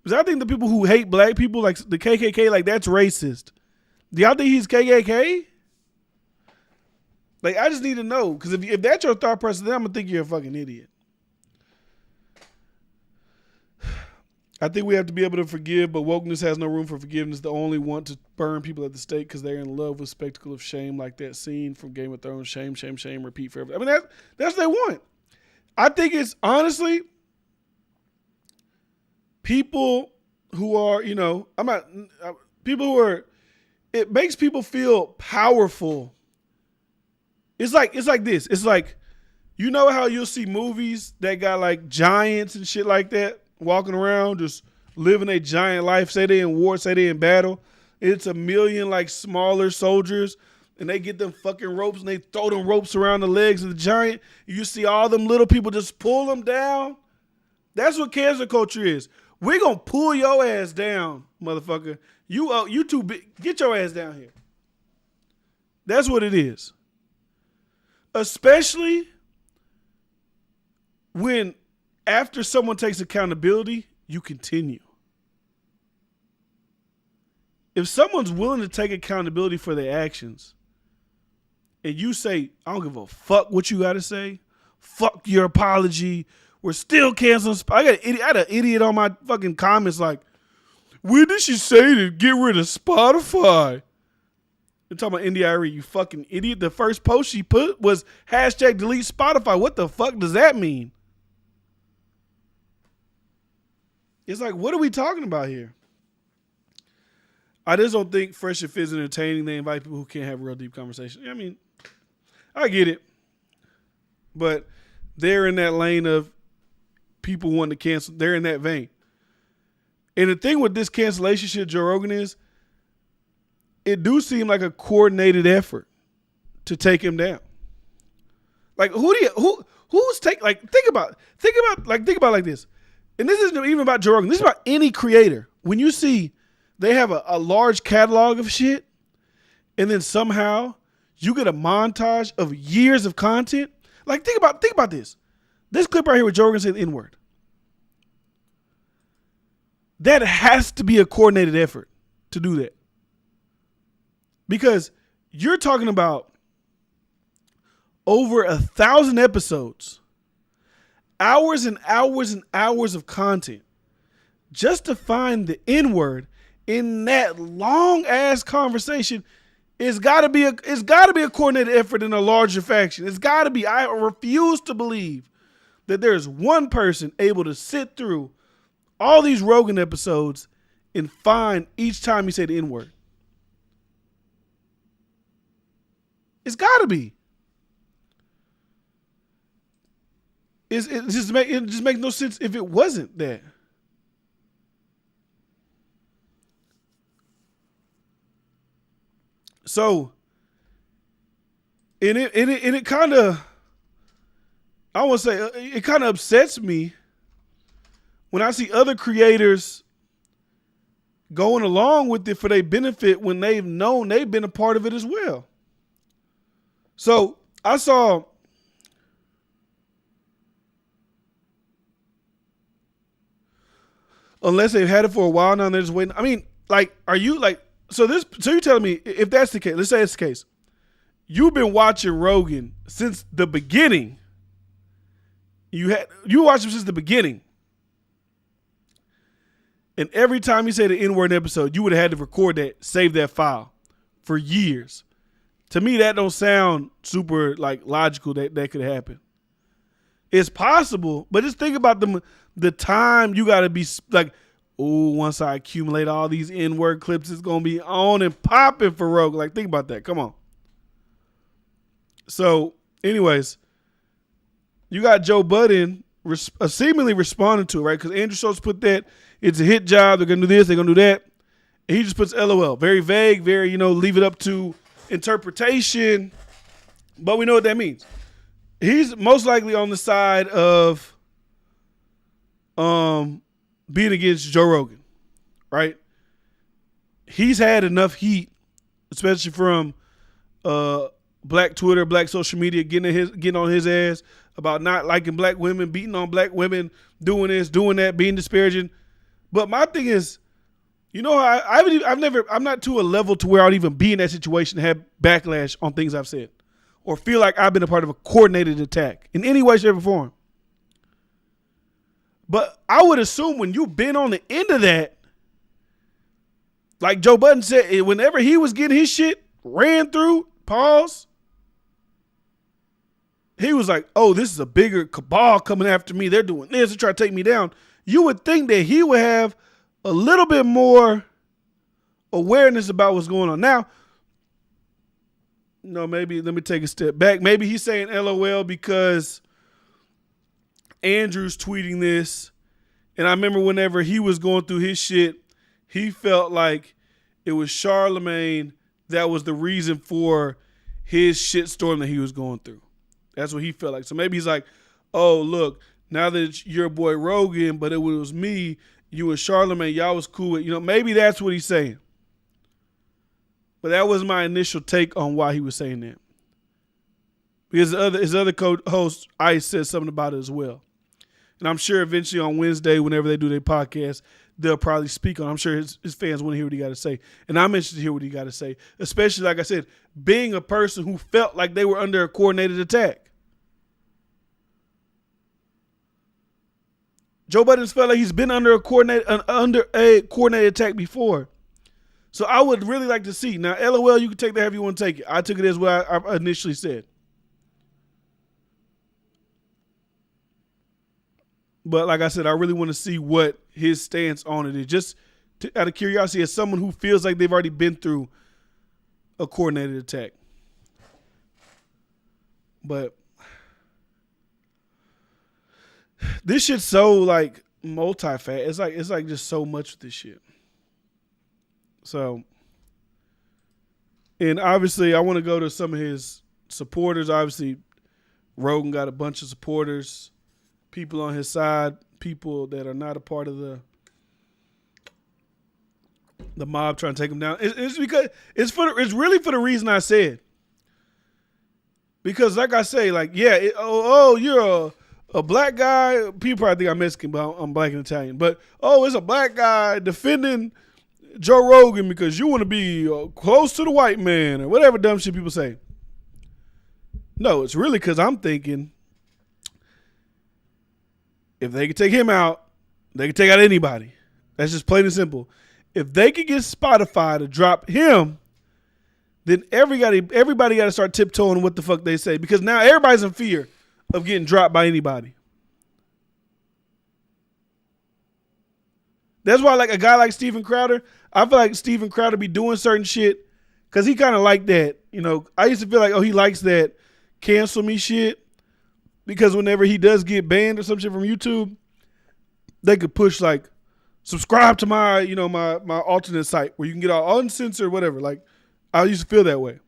Because I think the people who hate black people, like the KKK, like that's racist. Do y'all think he's KKK? Like, I just need to know. Because if that's your thought process, then I'm going to think you're a fucking idiot. I think we have to be able to forgive, but wokeness has no room for forgiveness. They only want to burn people at the stake because they're in love with spectacle of shame, like that scene from Game of Thrones. Shame, shame, shame, repeat forever. I mean, that's what they want. I think it's, honestly, people who are, people who are, it makes people feel powerful. It's like this. It's like, you know how you'll see movies that got like giants and shit like that walking around just living a giant life, say they in war, say they in battle. It's a million like smaller soldiers and they get them fucking ropes and they throw them ropes around the legs of the giant. You see all them little people just pull them down. That's what cancel culture is. We're going to pull your ass down, motherfucker. You too big. Get your ass down here. That's what it is. Especially when after someone takes accountability, you continue. If someone's willing to take accountability for their actions and you say, I don't give a fuck what you got to say, fuck your apology, we're still canceling. I had an idiot on my fucking comments like, when did she say to get rid of Spotify? You're talking about NDIRE, you fucking idiot. The first post she put was hashtag delete Spotify. What the fuck does that mean? It's like, what are we talking about here? I just don't think Fresh and Fit is entertaining. They invite people who can't have real deep conversation. I mean, I get it. But they're in that lane of people wanting to cancel. They're in that vein. And the thing with this cancellation shit, Joe Rogan, is it do seem like a coordinated effort to take him down. Like who's take like think about like this. And this isn't even about Joe Rogan. This is about any creator. When you see they have a large catalog of shit, and then somehow you get a montage of years of content. Like think about this. This clip right here with Joe Rogan saying the N-word. That has to be a coordinated effort to do that. Because you're talking about over 1,000 episodes, hours and hours and hours of content just to find the N-word in that long ass conversation. It's got to be a coordinated effort in a larger faction. It's got to be. I refuse to believe that there's one person able to sit through all these Rogan episodes and find each time you say the N-word. It's got to be. It just makes no sense if it wasn't that. So, and it kind of, I want to say, it kind of upsets me when I see other creators going along with it for their benefit when they've known they've been a part of it as well. So I saw unless they've had it for a while now and they're just waiting. I mean, like, are you like, so you're telling me if that's the case, let's say it's the case. You've been watching Rogan since the beginning. You watched him since the beginning. And every time you say the N-word in an episode, you would have had to record that, save that file for years. To me, that don't sound super like logical that could happen. It's possible, but just think about the time you got to be like, oh, once I accumulate all these N-word clips, it's going to be on and popping for Rogan. Like, think about that. Come on. So, anyways, you got Joe Budden seemingly responding to it, right? Because Andrew Schultz put that, it's a hit job, they're going to do this, they're going to do that. And he just puts LOL. Very vague, very, leave it up to interpretation. But we know what that means. He's most likely on the side of being against Joe Rogan, right? He's had enough heat, especially from black Twitter, black social media, getting on his ass about not liking black women, beating on black women, doing this, doing that, being disparaging. But my thing is, You know, I'm not to a level to where I'd even be in that situation to have backlash on things I've said or feel like I've been a part of a coordinated attack in any way, shape, or form. But I would assume when you've been on the end of that, like Joe Budden said, whenever he was getting his shit ran through, pause, he was like, oh, this is a bigger cabal coming after me. They're doing this to try to take me down. You would think that he would have a little bit more awareness about what's going on. Now, no, maybe let me take a step back. Maybe he's saying LOL because Andrew's tweeting this. And I remember whenever he was going through his shit, he felt like it was Charlemagne that was the reason for his shitstorm that he was going through. That's what he felt like. So maybe he's like, oh, look, now that it's your boy Rogan, but it was me, you and Charlemagne, y'all was cool with, maybe that's what he's saying. But that was my initial take on why he was saying that. Because his other co-host, Ice, said something about it as well. And I'm sure eventually on Wednesday, whenever they do their podcast, they'll probably speak on it. I'm sure his fans want to hear what he got to say. And I'm interested to hear what he got to say, especially, like I said, being a person who felt like they were under a coordinated attack. Joe Budden's felt like he's been under a coordinated attack before. So I would really like to see. Now, LOL, you can take that however you want to take it. I took it as what I initially said. But like I said, I really want to see what his stance on it is. Just out of curiosity, as someone who feels like they've already been through a coordinated attack. But this shit's so like multi-fat. It's like just so much with this shit. So, and obviously I want to go to some of his supporters. Obviously, Rogan got a bunch of supporters, people on his side, people that are not a part of the mob trying to take him down. It's because it's really for the reason I said. Because like I say, like, yeah, you're a black guy. People probably think I'm Mexican, but I'm black and Italian. But, it's a black guy defending Joe Rogan because you want to be close to the white man or whatever dumb shit people say. No, it's really because I'm thinking if they could take him out, they could take out anybody. That's just plain and simple. If they could get Spotify to drop him, then everybody got to start tiptoeing what the fuck they say because now everybody's in fear of getting dropped by anybody. That's why, like, a guy like Steven Crowder, I feel like Steven Crowder be doing certain shit because he kind of like that. I used to feel like, he likes that cancel me shit because whenever he does get banned or some shit from YouTube, they could push, like, subscribe to my, my alternate site where you can get all uncensored, whatever. Like, I used to feel that way.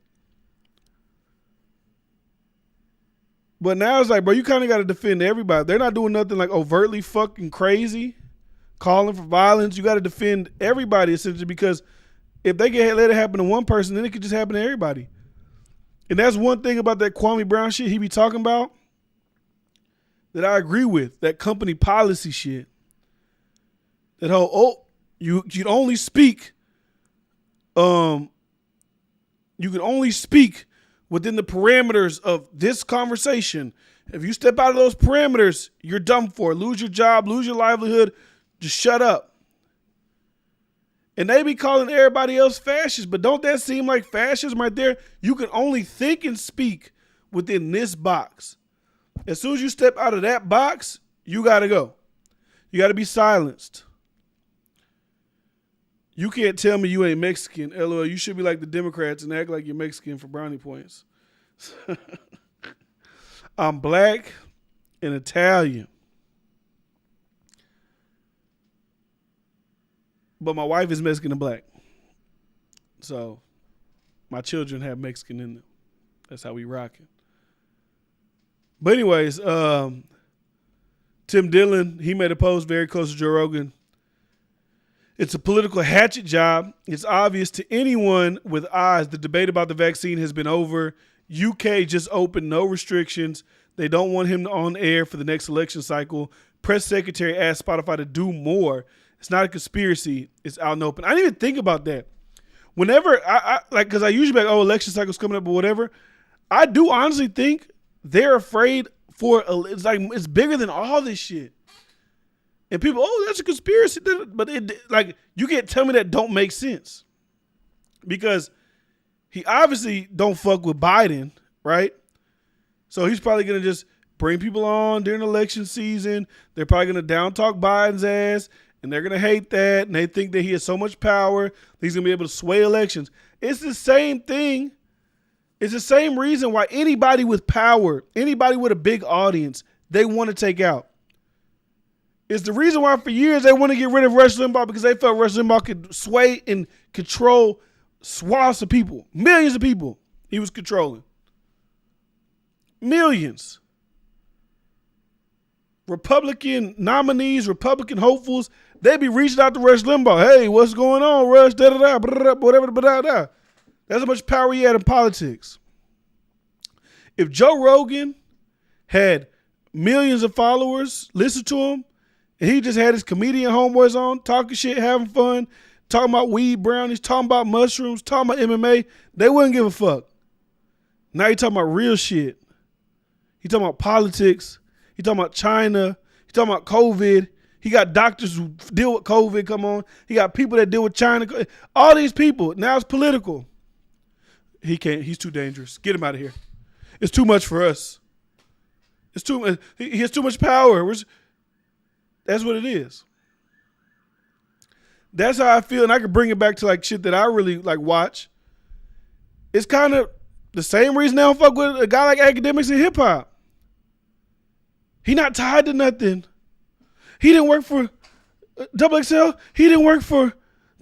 But now it's like, bro, you kind of got to defend everybody. They're not doing nothing like overtly fucking crazy, calling for violence. You got to defend everybody essentially because if they can let it happen to one person, then it could just happen to everybody. And that's one thing about that Kwame Brown shit he be talking about that I agree with, that company policy shit. That whole, you can only speak, you can only speak within the parameters of this conversation. If you step out of those parameters, you're done for. Lose your job, lose your livelihood. Just shut up. And they be calling everybody else fascist, but don't that seem like fascism right there? You can only think and speak within this box. As soon as you step out of that box, you got to go. You got to be silenced. You can't tell me you ain't Mexican. LOL, you should be like the Democrats and act like you're Mexican for brownie points. I'm black and Italian. But my wife is Mexican and black. So my children have Mexican in them. That's how we rocking. But anyways, Tim Dillon, he made a post very close to Joe Rogan. It's a political hatchet job. It's obvious to anyone with eyes the debate about the vaccine has been over. UK just opened, no restrictions. They don't want him on air for the next election cycle. Press secretary asked Spotify to do more. It's not a conspiracy. It's out and open. I didn't even think about that. Whenever I like, because I usually be like, oh, election cycle's coming up or whatever. I do honestly think they're afraid it's like it's bigger than all this shit. And people, oh, that's a conspiracy. But you can't tell me that don't make sense. Because he obviously don't fuck with Biden, right? So he's probably going to just bring people on during election season. They're probably going to down talk Biden's ass. And they're going to hate that. And they think that he has so much power that he's going to be able to sway elections. It's the same thing. It's the same reason why anybody with power, anybody with a big audience, they want to take out. It's the reason why for years they want to get rid of Rush Limbaugh, because they felt Rush Limbaugh could sway and control swaths of people. Millions of people he was controlling. Millions. Republican nominees, Republican hopefuls, they be reaching out to Rush Limbaugh. Hey, what's going on, Rush? Da-da-da, whatever, da-da-da. That's how much power he had in politics. If Joe Rogan had millions of followers listen to him, and he just had his comedian homeboys on, talking shit, having fun, talking about weed brownies, talking about mushrooms, talking about MMA, they wouldn't give a fuck. Now he talking about real shit. He talking about politics. He talking about China. He talking about COVID. He got doctors who deal with COVID, come on. He got people that deal with China. All these people. Now it's political. He can't. He's too dangerous. Get him out of here. It's too much for us. It's too. He has too much power. That's what it is. That's how I feel, and I can bring it back to like shit that I really like watch. It's kind of the same reason they don't fuck with a guy like Academics in hip hop. He not tied to nothing. He didn't work for Double XL. He didn't work for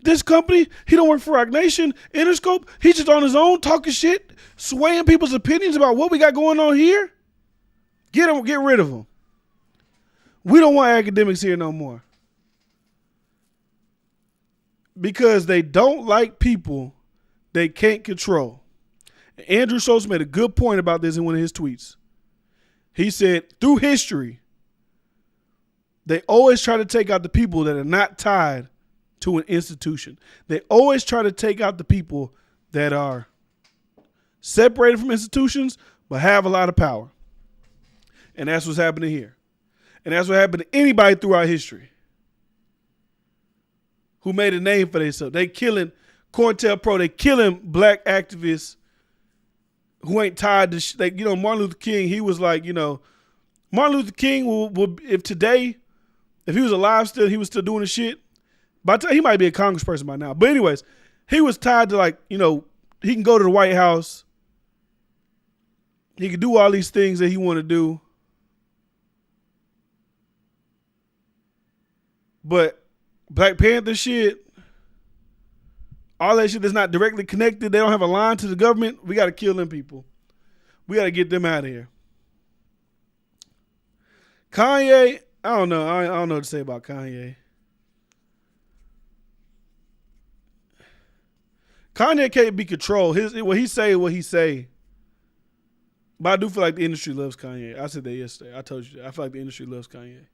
this company. He don't work for Rock Nation, Interscope. He's just on his own talking shit, swaying people's opinions about what we got going on here. Get rid of him. We don't want Academics here no more. Because they don't like people they can't control. Andrew Schultz made a good point about this in one of his tweets. He said, through history, they always try to take out the people that are not tied to an institution. They always try to take out the people that are separated from institutions but have a lot of power. And that's what's happening here. And that's what happened to anybody throughout history who made a name for themselves. They killing COINTELPRO. They killing black activists who ain't tied to Martin Luther King, he was like, Martin Luther King will if he was alive still, he was still doing the shit. By the time, he might be a congressperson by now. But anyways, he was tied to he can go to the White House. He can do all these things that he want to do. But Black Panther shit, all that shit that's not directly connected, they don't have a line to the government, we got to kill them people. We got to get them out of here. Kanye, I don't know. I don't know what to say about Kanye. Kanye can't be controlled. What he say. But I do feel like the industry loves Kanye. I said that yesterday. I told you that. I feel like the industry loves Kanye.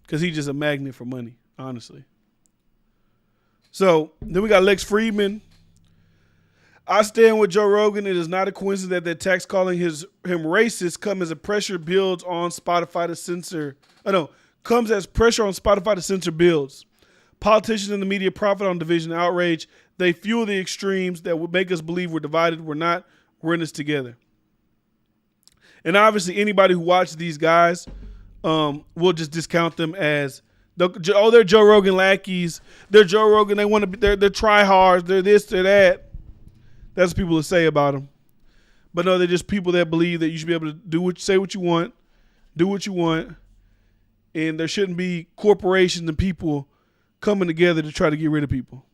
Because he's just a magnet for money, honestly. So, then we got Lex Friedman. I stand with Joe Rogan. It is not a coincidence that the attacks calling him racist come as a pressure builds on Spotify to censor. Comes as pressure on Spotify to censor builds. Politicians and the media profit on division and outrage. They fuel the extremes that would make us believe we're divided. We're not. We're in this together. And obviously, anybody who watches these guys will just discount them as, they're Joe Rogan lackeys. They're Joe Rogan. They want to be. They're tryhards. They're this. They're that. That's what people will say about them. But no, they're just people that believe that you should be able to say what you want, do what you want, and there shouldn't be corporations and people coming together to try to get rid of people.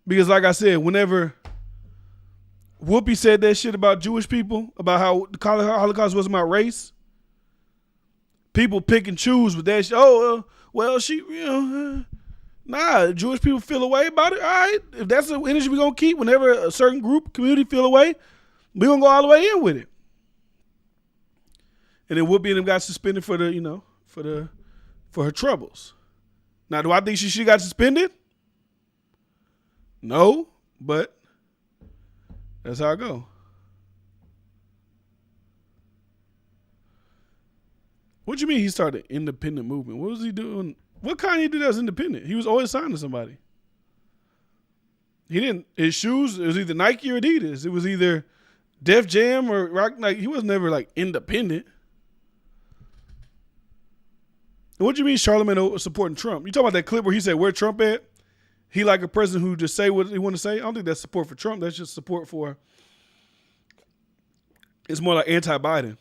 Because like I said, whenever Whoopi said that shit about Jewish people, about how the Holocaust wasn't about race, people pick and choose with that shit. Nah, Jewish people feel a way about it. All right, if that's the energy we're going to keep, whenever a certain group, community feel a way, we're going to go all the way in with it. And then Whoopi and them got suspended for for her troubles. Now, do I think she got suspended? No, but that's how it go. What you mean he started an independent movement? What was he doing? What kind he did that was independent? He was always signed to somebody. He didn't. His shoes, it was either Nike or Adidas. It was either Def Jam or Rock. Like he was never like independent. And what do you mean Charlamagne supporting Trump? You talking about that clip where he said where Trump at? He like a president who just say what he want to say? I don't think that's support for Trump. That's just support for. It's more like anti-Biden.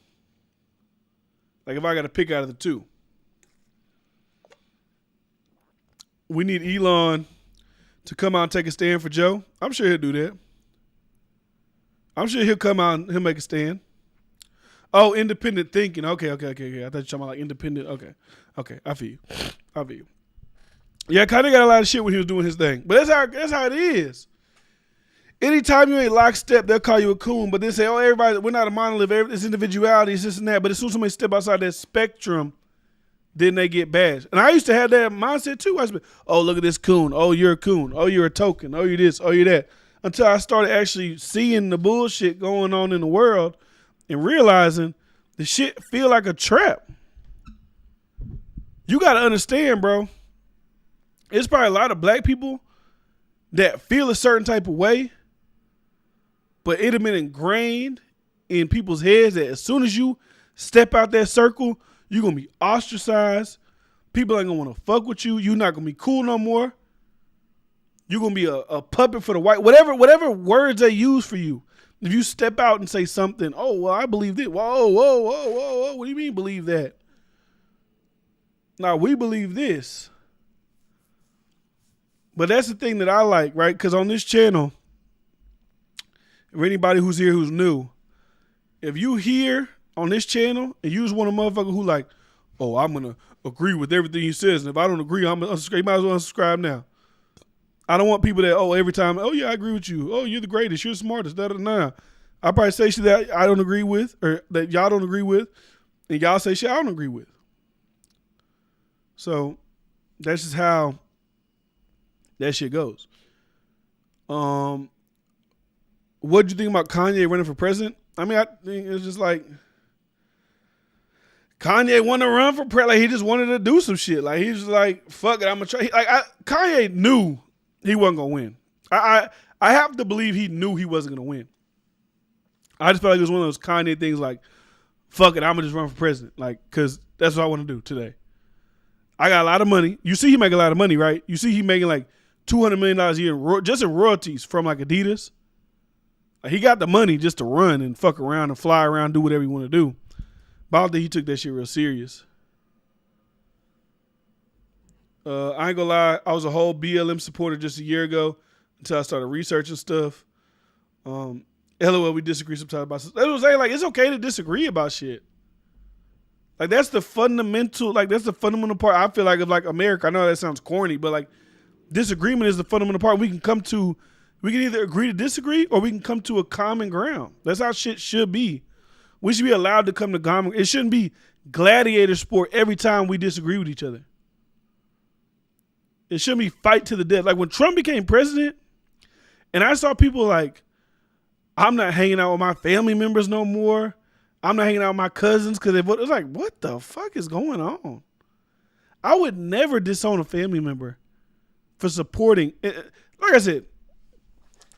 Like if I got to pick out of the two. We need Elon to come out and take a stand for Joe. I'm sure he'll do that. I'm sure he'll come out and he'll make a stand. Oh, independent thinking. Okay. I thought you were talking about like independent. Okay. I feel you. Yeah, Kanye got a lot of shit when he was doing his thing. But that's how it is. Anytime you ain't lockstep, they'll call you a coon. But they say, oh, everybody, we're not a monolith. It's individuality, it's this and that. But as soon as somebody step outside that spectrum, then they get bashed. And I used to have that mindset too. I used to be, oh, look at this coon. Oh, you're a coon. Oh, you're a token. Oh, you're this. Oh, you're that. Until I started actually seeing the bullshit going on in the world and realizing the shit feel like a trap. You got to understand, bro. There's probably a lot of black people that feel a certain type of way, but it have been ingrained in people's heads that as soon as you step out that circle, you're going to be ostracized. People ain't going to want to fuck with you. You're not going to be cool no more. You're going to be a puppet for the white, whatever words they use for you. If you step out and say something, oh, well, I believe this. Whoa. What do you mean believe that? Now, we believe this. But that's the thing that I like, right? Because on this channel, for anybody who's here who's new, if you here on this channel and you just want a motherfucker who like, oh, I'm going to agree with everything he says, and if I don't agree, I'm going to unsubscribe. You might as well unsubscribe now. I don't want people that, oh, every time, oh, yeah, I agree with you. Oh, you're the greatest. You're the smartest. Nah. I probably say shit that I don't agree with or that y'all don't agree with, and y'all say shit I don't agree with. So that's just how that shit goes. What do you think about Kanye running for president? I mean, I think it's just like Kanye wanted to run for president. Like he just wanted to do some shit. Like he was like, "Fuck it, I'm gonna try." Kanye knew he wasn't gonna win. I have to believe he knew he wasn't gonna win. I just felt like it was one of those Kanye things. Like, "Fuck it, I'm gonna just run for president." Like, cause that's what I want to do today. I got a lot of money. You see, he make a lot of money, right? You see, he making like $200 million a year just in royalties from like Adidas. Like, he got the money just to run and fuck around and fly around, do whatever he want to do. But I don't think he took that shit real serious. I ain't gonna lie, I was a whole BLM supporter just a year ago until I started researching stuff. LOL, we disagree sometimes about stuff. That's what I'm saying. Like, it's okay to disagree about shit. Like, that's the fundamental part, I feel like, of like America. I know that sounds corny, but like disagreement is the fundamental part. We can either agree to disagree or we can come to a common ground. That's how shit should be. We should be allowed to come to common. It shouldn't be gladiator sport every time we disagree with each other. It shouldn't be fight to the death. Like when Trump became president and I saw people like, I'm not hanging out with my family members no more. I'm not hanging out with my cousins because it was like, what the fuck is going on? I would never disown a family member for supporting. Like I said,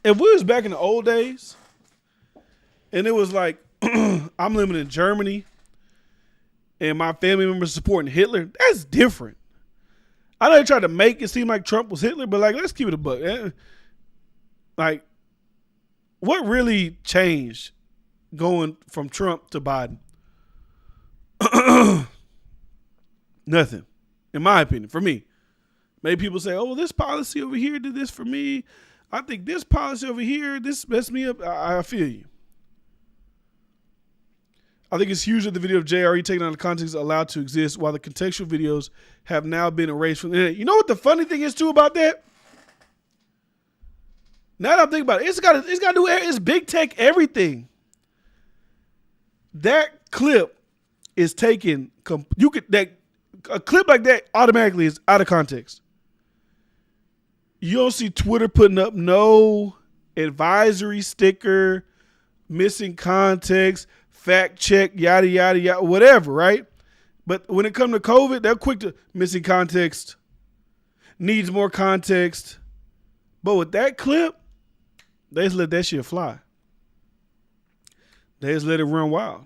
if we was back in the old days and it was like, I'm living in Germany and my family members supporting Hitler, that's different. I know they tried to make it seem like Trump was Hitler, but like, let's keep it a buck. Like, what really changed going from Trump to Biden? Nothing, in my opinion, for me. Maybe people say, oh, well, this policy over here did this for me. I think this policy over here, this messed me up. I feel you. I think it's huge that the video of JRE taken out of context is allowed to exist while the contextual videos have now been erased from the internet. You know what the funny thing is too about that? Now that I'm thinking about it, it's got to do, it's big tech everything. That clip is taken. A clip like that automatically is out of context. You don't see Twitter putting up no advisory sticker, missing context, fact check, yada, yada, yada, whatever, right? But when it comes to COVID, they're quick to missing context, needs more context. But with that clip, they just let that shit fly. They just let it run wild.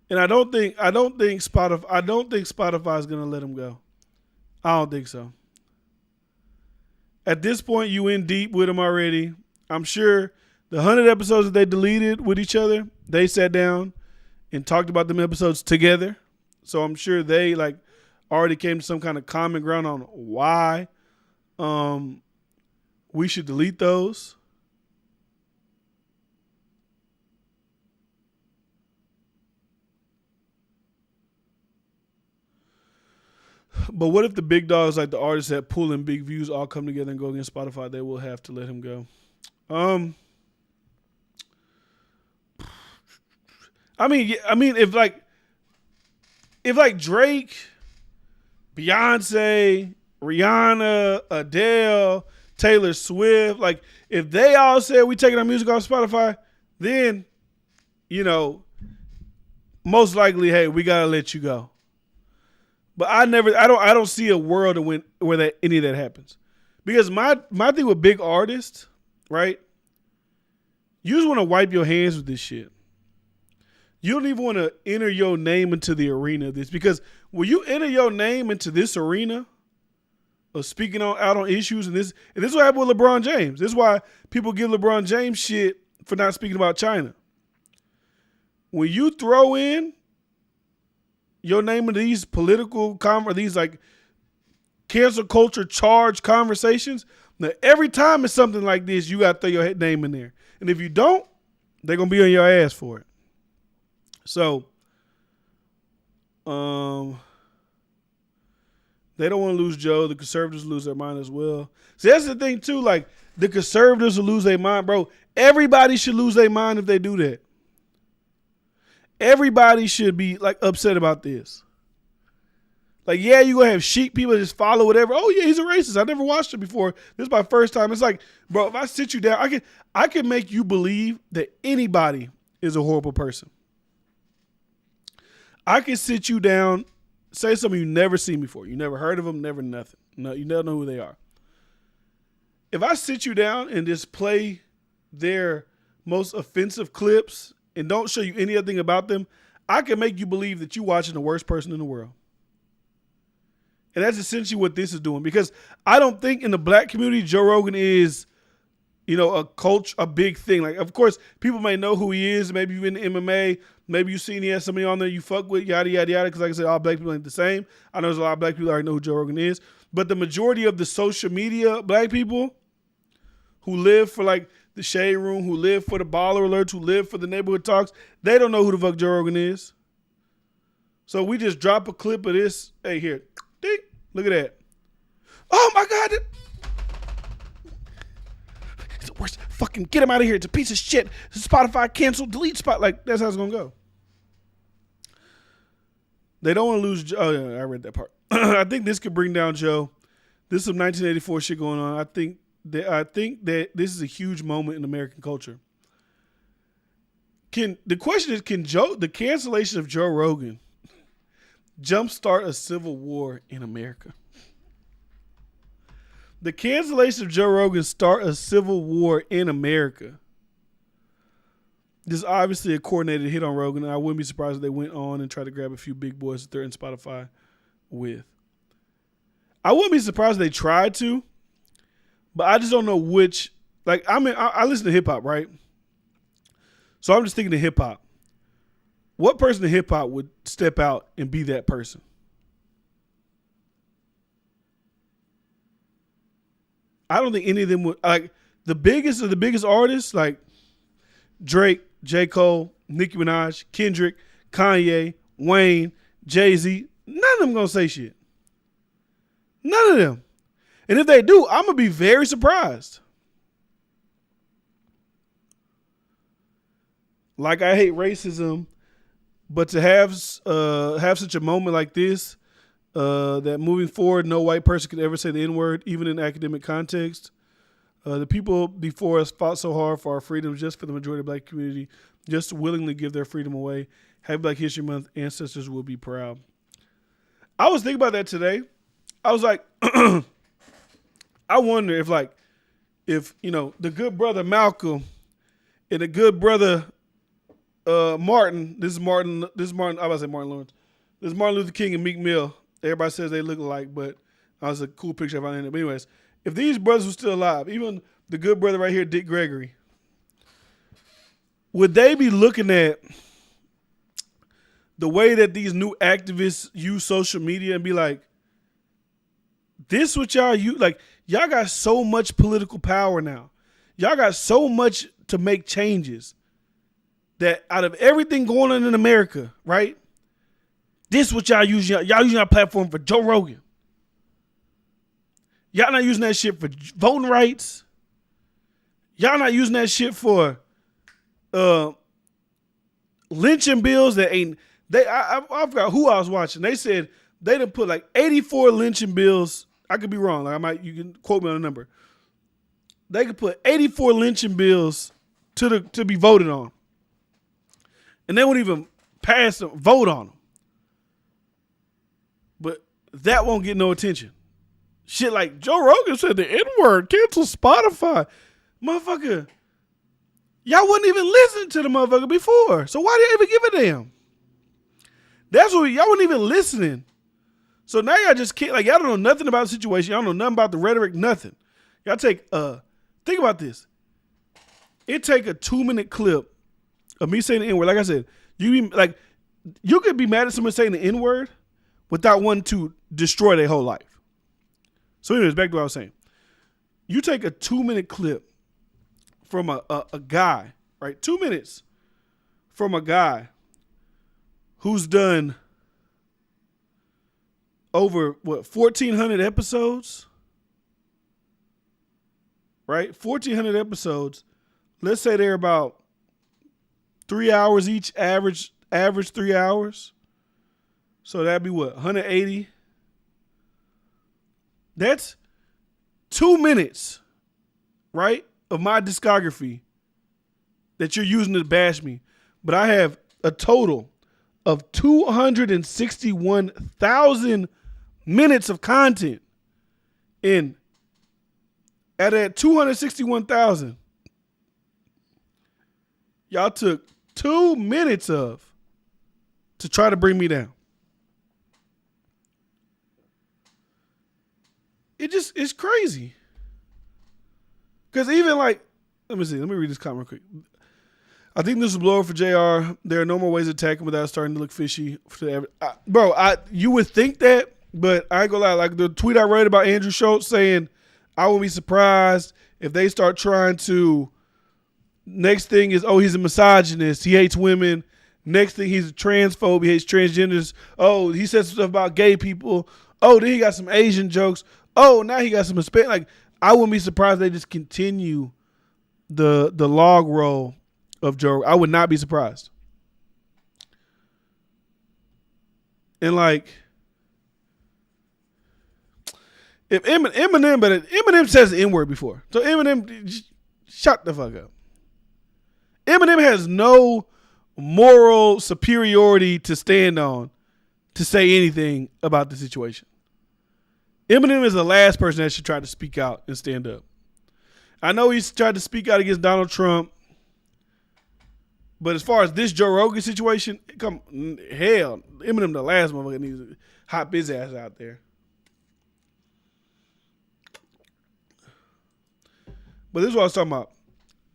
And I don't think Spotify is gonna let them go. I don't think so. At this point, you in deep with them already. I'm sure the 100 episodes that they deleted with each other, they sat down and talked about them episodes together. So I'm sure they already came to some kind of common ground on why we should delete those. But what if the big dogs, like the artists that pull in big views, all come together and go against Spotify? They will have to let him go. I mean, if Drake, Beyonce, Rihanna, Adele, Taylor Swift, if they all said we taking our music off Spotify, then, most likely, hey, we gotta let you go. But I don't see a world where any of that happens, because my thing with big artists, right? You just want to wipe your hands with this shit. You don't even want to enter your name into the arena of this, because when you enter your name into this arena of speaking out on issues, and this is what happened with LeBron James. This is why people give LeBron James shit for not speaking about China. When you throw in your name in these political these cancel culture charged conversations, now every time it's something like this, you got to throw your name in there. And if you don't, they're going to be on your ass for it. So, they don't want to lose Joe. The conservatives lose their mind as well. See, that's the thing too. The conservatives will lose their mind, bro. Everybody should lose their mind if they do that. Everybody should be upset about this. Yeah, you gonna have sheep people that just follow whatever. Oh yeah, he's a racist. I never watched it before. This is my first time. It's bro, if I sit you down, I can make you believe that anybody is a horrible person. I can sit you down, say something you never seen before. You never heard of them, never nothing. No, you never know who they are. If I sit you down and just play their most offensive clips and don't show you anything about them, I can make you believe that you're watching the worst person in the world. And that's essentially what this is doing, because I don't think in the black community Joe Rogan is, a big thing. Of course, people may know who he is. Maybe you're in the MMA. Maybe you've seen he has somebody on there you fuck with, yada, yada, yada. Because like I said, all black people ain't the same. I know there's a lot of black people that already know who Joe Rogan is. But the majority of the social media black people who live for the Shade Room, who live for the Baller Alerts, who live for the Neighborhood Talks, they don't know who the fuck Joe Rogan is. So we just drop a clip of this. Hey, here. Ding. Look at that. Oh, my God. It's the worst. Fucking get him out of here. It's a piece of shit. Spotify canceled. Delete Spot. That's how it's going to go. They don't want to lose Joe. Oh, yeah, I read that part. I think this could bring down Joe. This is some 1984 shit going on. I think that this is a huge moment in American culture. The question is, can the cancellation of Joe Rogan jumpstart a civil war in America? The cancellation of Joe Rogan start a civil war in America. This is obviously a coordinated hit on Rogan, and I wouldn't be surprised if they went on and tried to grab a few big boys that they're in Spotify with. I wouldn't be surprised if they tried to, but I just don't know which. I listen to hip hop, right? So I'm just thinking of hip hop. What person in hip hop would step out and be that person? I don't think any of them would. The biggest of the biggest artists, like Drake, J. Cole, Nicki Minaj, Kendrick, Kanye, Wayne, Jay-Z, none of them gonna say shit. None of them. And if they do, I'm gonna be very surprised. like I hate racism, but to have such a moment like this, that moving forward, no white person could ever say the N-word, even in academic context. The people before us fought so hard for our freedom, just for the majority of the black community, just to willingly give their freedom away. Happy Black History Month. Ancestors will be proud. I was thinking about that today. I was like, I wonder if the good brother Malcolm and the good brother Martin. This is Martin. I was about to say Martin Lawrence. This is Martin Luther King and Meek Mill. Everybody says they look alike, but that was a cool picture I found in it. But anyways, if these brothers were still alive, even the good brother right here, Dick Gregory, would they be looking at the way that these new activists use social media and be like, this what y'all use? Like, y'all got so much political power now. Y'all got so much to make changes that out of everything going on in America, right? This what y'all use. Y'all using our platform for Joe Rogan. Y'all not using that shit for voting rights. Y'all not using that shit for lynching bills that ain't. I forgot who I was watching. They said they done put like 84 lynching bills. I could be wrong. Like you can quote me on a number. They could put 84 lynching bills to be voted on, and they wouldn't even vote on them. But that won't get no attention. Shit like Joe Rogan said the N-word, cancel Spotify. Motherfucker, y'all wouldn't even listen to the motherfucker before. So why do you even give a damn? That's what y'all wasn't even listening. So now y'all just can't, like, y'all don't know nothing about the situation. Y'all don't know nothing about the rhetoric, nothing. Y'all think about this. It take a 2-minute clip of me saying the N-word. Like I said, you could be mad at someone saying the N-word without wanting to destroy their whole life. So anyways, back to what I was saying. You take a 2-minute clip from a guy, right? 2 minutes from a guy who's done over, 1,400 episodes? Right? 1,400 episodes. Let's say they're about 3 hours each, average 3 hours. So that'd be 180? That's 2 minutes, right, of my discography that you're using to bash me. But I have a total of 261,000 minutes of content. And at that 261,000, y'all took 2 minutes to try to bring me down. It's crazy. Because even let me read this comment real quick. I think this is a blower for JR. There are no more ways to attack him without starting to look fishy. You would think that, but I ain't gonna lie. Like the tweet I read about Andrew Schultz saying, I wouldn't be surprised if they start trying to, next thing is, he's a misogynist. He hates women. Next thing, he's a transphobe. He hates transgenders. Oh, he says stuff about gay people. Oh, then he got some Asian jokes. Oh, now he got some Hispanic. Like, I wouldn't be surprised if they just continue the log roll of Joe. I would not be surprised. And like, if Eminem says the N-word before. So Eminem, shut the fuck up. Eminem has no moral superiority to stand on to say anything about the situation. Eminem is the last person that should try to speak out and stand up. I know he's tried to speak out against Donald Trump, but as far as this Joe Rogan situation, Eminem the last motherfucker needs to hop his ass out there. But this is what I was talking about.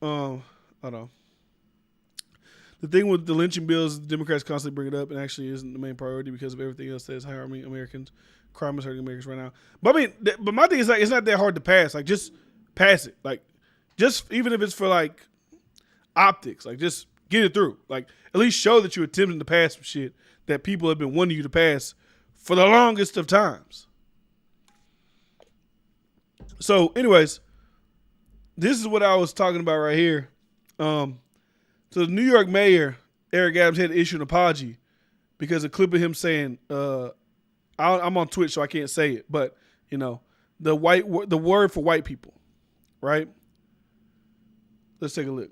Hold on. The thing with the lynching bills, the Democrats constantly bring it up, and actually isn't the main priority because of everything else that is harming Americans. Crime is hurting Americans right now. But I mean, but my thing is, like, it's not that hard to pass. Like, just pass it. Like, just even if it's for like optics, like just get it through. Like, at least show that you're attempting to pass some shit that people have been wanting you to pass for the longest of times. So, anyways, this is what I was talking about right here. So the New York mayor, Eric Adams, had to issue an apology because a clip of him saying, I'm on Twitch, so I can't say it, but, you know, the word for white people, right? Let's take a look.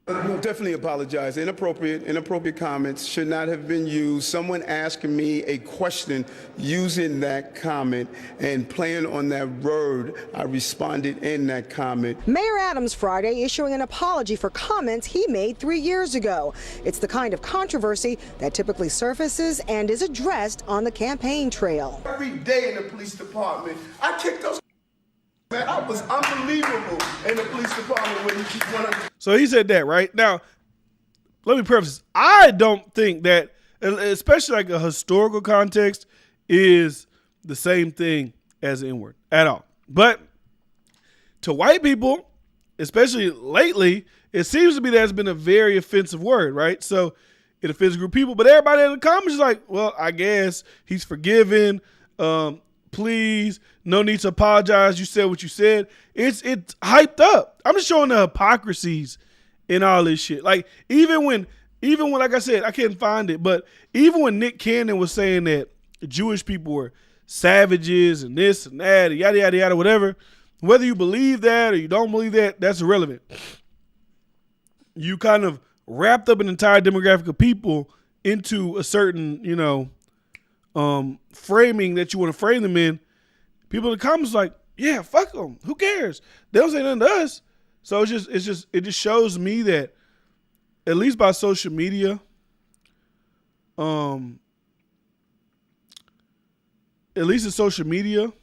No, definitely apologize. Inappropriate comments should not have been used. Someone asking me a question using that comment and playing on that word, I responded in that comment. Mayor Adams Friday issuing an apology for comments he made 3 years ago. It's the kind of controversy that typically surfaces and is addressed on the campaign trail. Every day in the police department, I kicked those. Man, I was unbelievable in the police department when So he said that, right? Now, let me preface. I don't think that, especially like a historical context, is the same thing as the N-word at all. But to white people, especially lately, it seems to be that it's been a very offensive word, right? So it offends a group of people. But everybody in the comments is like, well, I guess he's forgiven. Please, no need to apologize. You said what you said. It's hyped up. I'm just showing the hypocrisies in all this shit. Like even when, like I said, I can't find it, but even when Nick Cannon was saying that Jewish people were savages and this and that, and yada yada yada, whatever, whether you believe that or you don't believe that, that's irrelevant. You kind of wrapped up an entire demographic of people into a certain, you know, framing that you want to frame them in. People in the comments like, yeah, fuck them. Who cares? They don't say nothing to us. So it just shows me that at least by social media, at least in social media,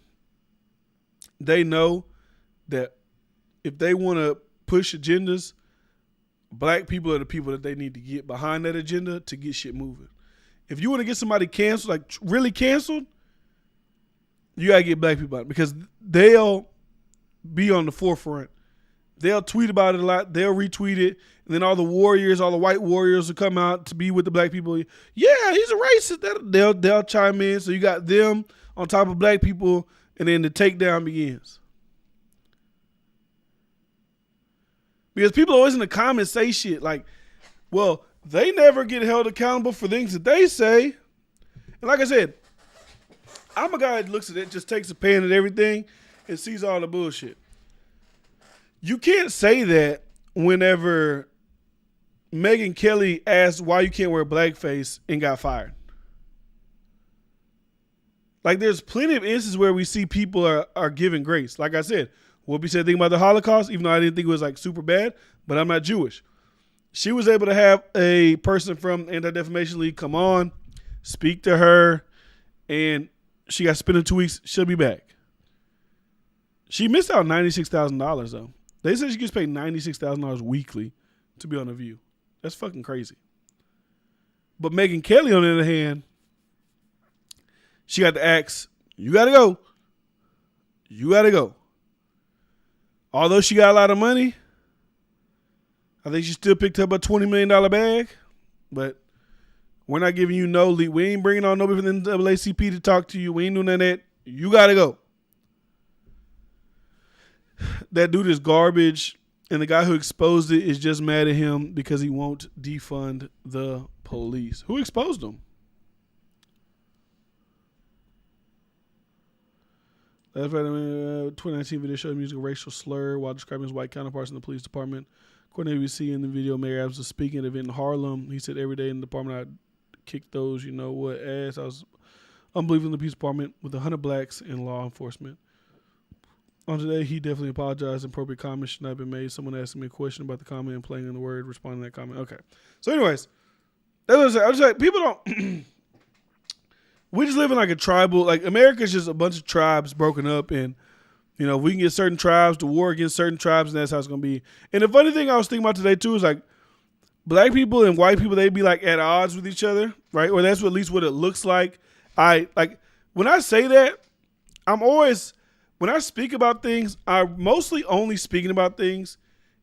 they know that if they want to push agendas, black people are the people that they need to get behind that agenda to get shit moving. If you want to get somebody canceled, like really canceled, you got to get black people out because they'll be on the forefront. They'll tweet about it a lot. They'll retweet it. And then all the white warriors will come out to be with the black people. Yeah, he's a racist. They'll chime in. So you got them on top of black people, and then the takedown begins. Because people always in the comments say shit like, well, they never get held accountable for things that they say. And like I said, I'm a guy that looks at it, just takes a pen at everything and sees all the bullshit. You can't say that whenever Megyn Kelly asked why you can't wear blackface and got fired. Like there's plenty of instances where we see people are given grace. Like I said, Whoopi said thing about the Holocaust, even though I didn't think it was like super bad, but I'm not Jewish. She was able to have a person from Anti-Defamation League come on, speak to her, and she got spent in 2 weeks. She'll be back. She missed out $96,000 though. They said she gets paid $96,000 weekly to be on The View. That's fucking crazy. But Megyn Kelly, on the other hand, she got the axe. You got to go. You got to go. Although she got a lot of money, I think she still picked up a $20 million bag. But we're not giving you no lead. We ain't bringing on nobody from the NAACP to talk to you. We ain't doing none of that. You got to go. That dude is garbage. And the guy who exposed it is just mad at him because he won't defund the police. Who exposed him? That's right. 2019 video showed him using a racial slur while describing his white counterparts in the police department. According to ABC in the video, Mayor Adams was speaking at an event in Harlem. He said, every day in the department, I'd kick those, you know what, ass. I was unbelievable in the police department with 100 blacks in law enforcement. On today, he definitely apologized. Appropriate comments should not have been made. Someone asked me a question about the comment and playing in the word, responding to that comment. Okay. So anyways, that's what I'm saying. I'm just like, people don't... We just live in like a tribal... Like, America's just a bunch of tribes broken up, and, you know, we can get certain tribes to war against certain tribes, and that's how it's going to be. And the funny thing I was thinking about today, too, is like, black people and white people, they be like at odds with each other, right? Or that's at least what it looks like. When I say that, I'm always... When I speak about things, I'm mostly only speaking about things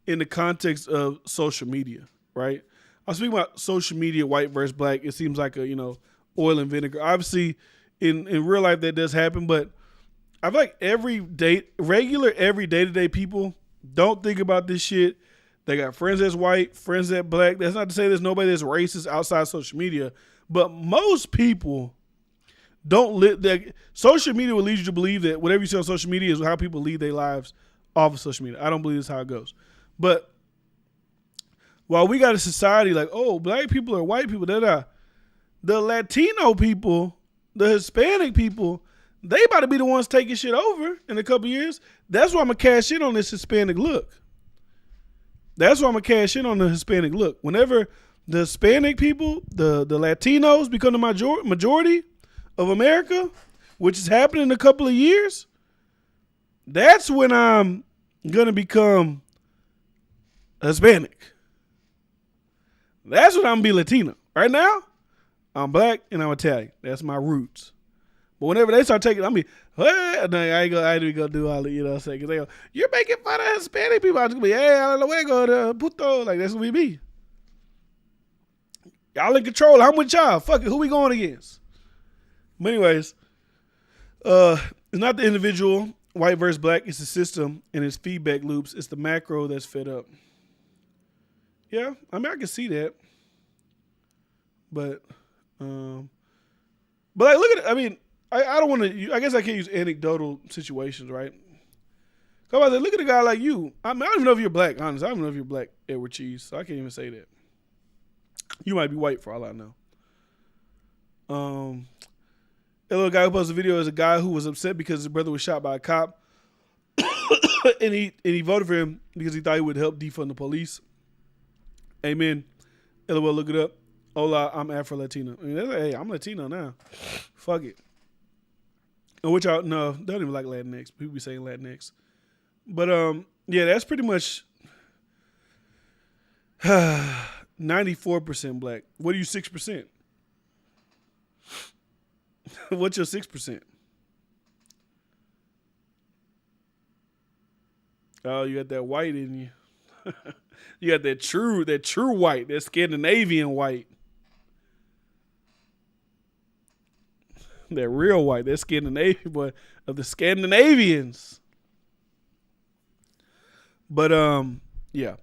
in the context of social media, right? I'm speaking about social media, white versus black. It seems like a, you know, oil and vinegar. Obviously, in real life that does happen, but I feel like every day-to-day people don't think about this shit. They got friends that's white, friends that black. That's not to say there's nobody that's racist outside social media, but most people don't live that. Social media will lead you to believe that whatever you see on social media is how people lead their lives off of social media. I don't believe that's how it goes. But while we got a society like, oh, black people are white people, the Latino people, the Hispanic people, they about to be the ones taking shit over in a couple years. That's why I'm going to cash in on this Hispanic look. That's why I'm going to cash in on the Hispanic look. Whenever the Hispanic people, the Latinos become the majority of America, which is happening in a couple of years, that's when I'm going to become Hispanic. That's when I'm going to be Latino. Right now, I'm black and I'm Italian. That's my roots. But whenever they start taking, I mean, hey, no, I ain't gonna do all the, you know what I'm saying? Because they go, you're making fun of Hispanic people. I'm just gonna be, hey, I don't know where to go to puto. Like, that's what we be. Y'all in control. I'm with y'all. Fuck it. Who we going against? But anyways, it's not the individual, white versus black. It's the system and its feedback loops. It's the macro that's fed up. Yeah, I mean, I can see that. But like, look at it. I mean, I don't want to. I guess I can't use anecdotal situations, right? Come on, look at a guy like you. I mean, I don't even know if you're black. Honestly, I don't even know if you're black, Edward Cheese. So I can't even say that. You might be white for all I know. That little guy who posted the video is a guy who was upset because his brother was shot by a cop, and he voted for him because he thought he would help defund the police. Amen. LOL, look it up. Hola, I'm Afro-Latino. I mean, hey, I'm Latino now. Fuck it. Which I no, don't even like Latinx. People be saying Latinx. But yeah, that's pretty much 94% black. What are you 6%? What's your 6%? Oh, you got that white in you. You got that true white, that Scandinavian white. That real white, that Scandinavian boy of the Scandinavians. But yeah.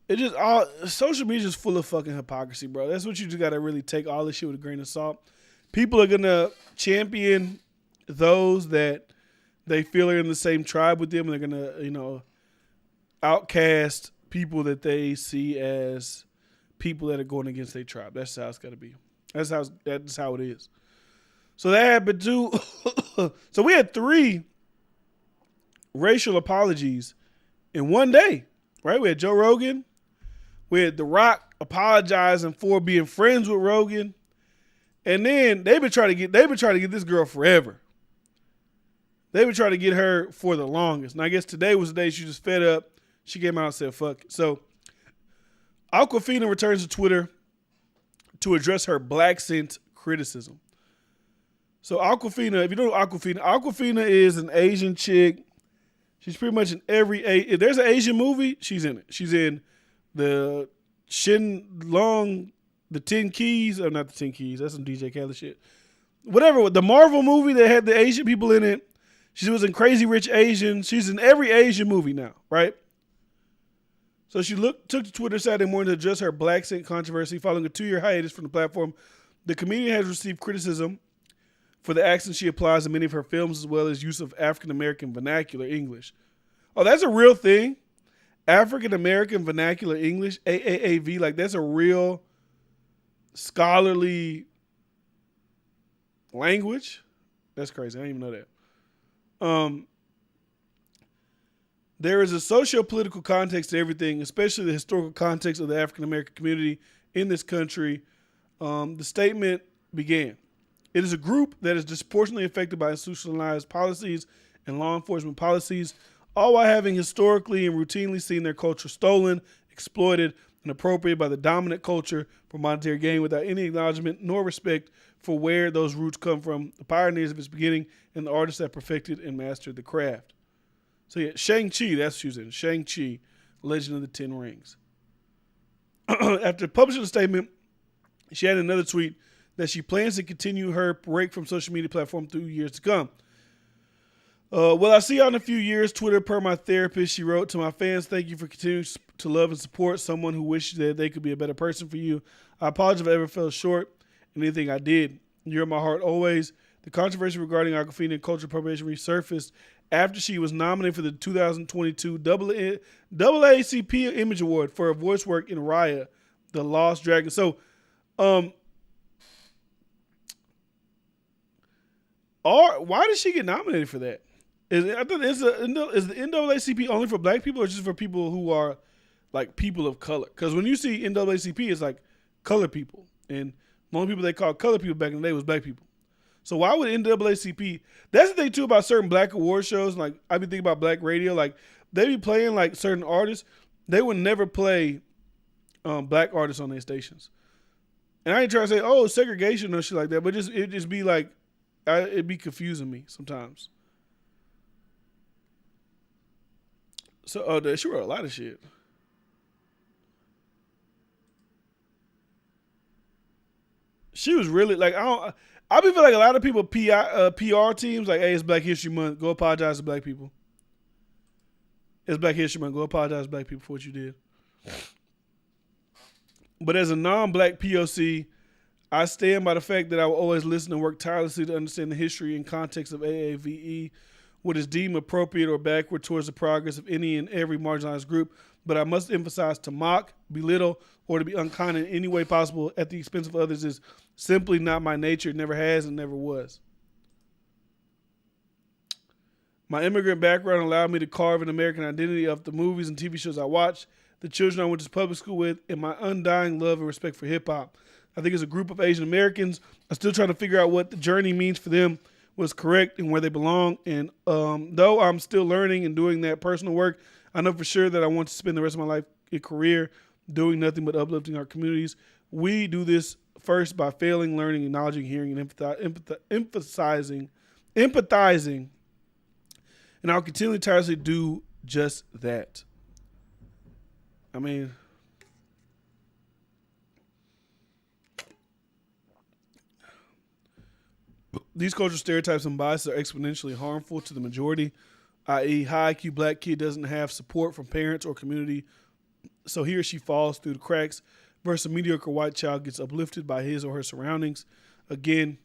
It just all social media is full of fucking hypocrisy, bro. That's what you just gotta really take all this shit with a grain of salt. People are gonna champion those that they feel are in the same tribe with them, and they're gonna, you know, outcast people that they see as people that are going against their tribe. That's how it's gotta be. That's how it is. So that happened too. So we had 3 racial apologies in one day, right? We had Joe Rogan. We had The Rock apologizing for being friends with Rogan. And then they've been trying to get this girl forever. They've been trying to get her for the longest. And I guess today was the day she just fed up. She came out and said, fuck it. So Awkwafina returns to Twitter to address her black scent criticism. So Awkwafina, if you don't know Awkwafina is an Asian chick. She's pretty much in if there's an Asian movie, she's in it. She's in the the 10 Keys, or not the 10 Keys, that's some DJ Khaled shit. Whatever, the Marvel movie that had the Asian people in it. She was in Crazy Rich Asians. She's in every Asian movie now, right? So she took to Twitter Saturday morning to address her black scent controversy following a 2-year hiatus from the platform. The comedian has received criticism for the accent she applies in many of her films, as well as use of African-American vernacular English. Oh, that's a real thing? African-American vernacular English, AAAV, like that's a real scholarly language? That's crazy. I didn't even know that. There is a socio-political context to everything, especially the historical context of the African-American community in this country. The statement began. It is a group that is disproportionately affected by institutionalized policies and law enforcement policies, all while having historically and routinely seen their culture stolen, exploited, and appropriated by the dominant culture for monetary gain without any acknowledgement nor respect for where those roots come from, the pioneers of its beginning, and the artists that perfected and mastered the craft. So yeah, Shang-Chi, that's what she was in. Shang-Chi, Legend of the Ten Rings. After publishing the statement, she had another tweet that she plans to continue her break from social media platform through years to come. Well, I see y'all in a few years. Twitter, per my therapist, she wrote, to my fans, thank you for continuing to love and support someone who wishes that they could be a better person for you. I apologize if I ever fell short in anything I did. You're in my heart always. The controversy regarding Awkwafina and cultural appropriation resurfaced after she was nominated for the 2022 AACP Image Award for her voice work in Raya, The Lost Dragon. So, why did she get nominated for that? Is the NAACP only for black people or just for people who are like people of color? Because when you see NAACP, it's like colored people. And the only people they called colored people back in the day was black people. So why would NAACP? That's the thing too about certain black award shows. Like I've been thinking about black radio. Like they be playing like certain artists. They would never play black artists on their stations. And I ain't trying to say, oh, segregation or shit like that. But it just be like, it'd be confusing me sometimes. So, she wrote a lot of shit. She was really like, I be feel like a lot of people PR teams like, hey, it's Black History Month, go apologize to black people. It's Black History Month, go apologize to black people for what you did. But as a non-black POC, I stand by the fact that I will always listen and work tirelessly to understand the history and context of AAVE, what is deemed appropriate or backward towards the progress of any and every marginalized group. But I must emphasize, to mock, belittle, or to be unkind in any way possible at the expense of others is simply not my nature. It never has and never was. My immigrant background allowed me to carve an American identity of the movies and TV shows I watched, the children I went to public school with, and my undying love and respect for hip-hop. I think as a group of Asian Americans, I'm still trying to figure out what the journey means for them, what's correct, and where they belong. And though I'm still learning and doing that personal work, I know for sure that I want to spend the rest of my life and career doing nothing but uplifting our communities. We do this first by failing, learning, acknowledging, hearing, and empathizing. And I'll continually tirelessly do just that. I mean, these cultural stereotypes and biases are exponentially harmful to the majority, i.e. high IQ black kid doesn't have support from parents or community, so he or she falls through the cracks, versus a mediocre white child gets uplifted by his or her surroundings. Again,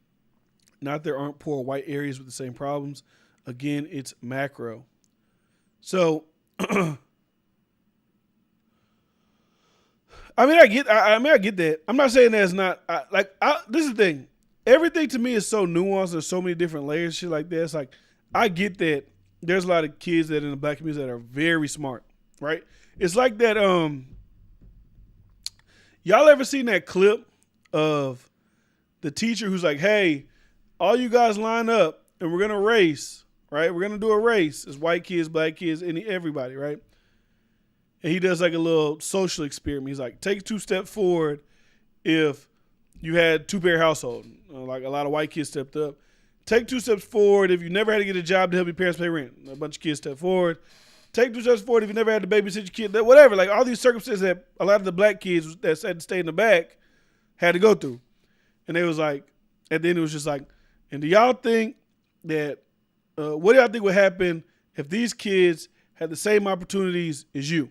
not there aren't poor white areas with the same problems. Again, it's macro. So, I get that. I'm not saying that it's not, this is the thing. Everything to me is so nuanced. There's so many different layers, shit like that. It's like, I get that there's a lot of kids that in the black community that are very smart, right? It's like that, y'all ever seen that clip of the teacher who's like, hey, all you guys line up and we're going to race, right? We're going to do a race. It's white kids, black kids, everybody, right? And he does like a little social experiment. He's like, take 2 steps forward if you had 2-parent household. Like a lot of white kids stepped up. Take 2 steps forward if you never had to get a job to help your parents pay rent. A bunch of kids step forward. Take 2 steps forward if you never had to babysit your kid. Whatever. Like all these circumstances that a lot of the black kids that had to stay in the back had to go through. And they was like, and then it was just like, and do y'all think that, what do y'all think would happen if these kids had the same opportunities as you?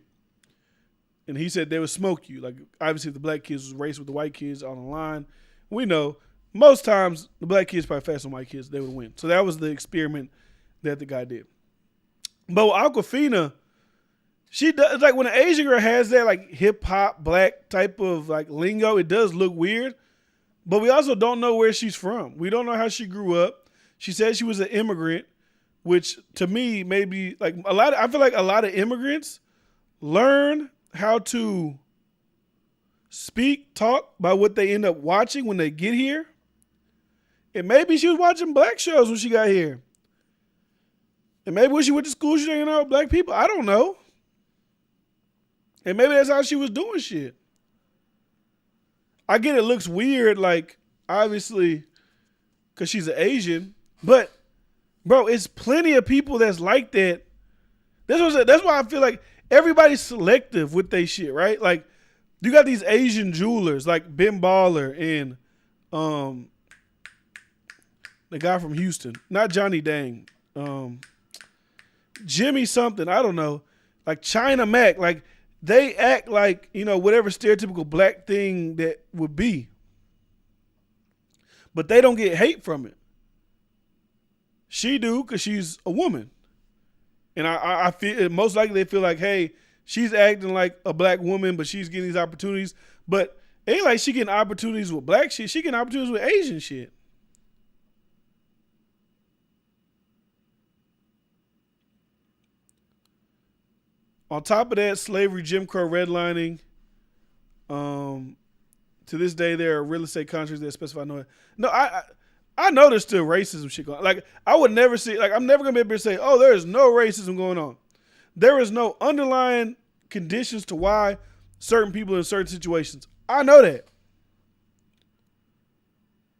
And he said they would smoke you. Like, obviously, if the black kids was racing with the white kids on the line, we know most times the black kids probably faster than white kids, they would win. So that was the experiment that the guy did. But with Awkwafina, she does, like when an Asian girl has that like hip hop black type of like lingo, it does look weird. But we also don't know where she's from. We don't know how she grew up. She said she was an immigrant, which to me maybe like I feel like a lot of immigrants learn how to talk by what they end up watching when they get here. And maybe she was watching black shows when she got here. And maybe when she went to school, she didn't know black people. I don't know. And maybe that's how she was doing shit. I get it looks weird, like, obviously, because she's an Asian. But, bro, it's plenty of people that's like that. That's why I feel like everybody's selective with they shit, right? Like, you got these Asian jewelers like Ben Baller and the guy from Houston. Not Johnny Dang. Jimmy something, I don't know, like China Mac, like they act like, you know, whatever stereotypical black thing that would be. But they don't get hate from it. She do because she's a woman. And I feel most likely they feel like, hey, she's acting like a black woman, but she's getting these opportunities. But it ain't like she getting opportunities with black shit. She getting opportunities with Asian shit. On top of that, slavery, Jim Crow, redlining. To this day, there are real estate contracts that specify no. No, I know there's still racism shit going on. Like, I would never see, like, I'm never going to be able to say, oh, there is no racism going on. There is no underlying conditions to why certain people in certain situations. I know that.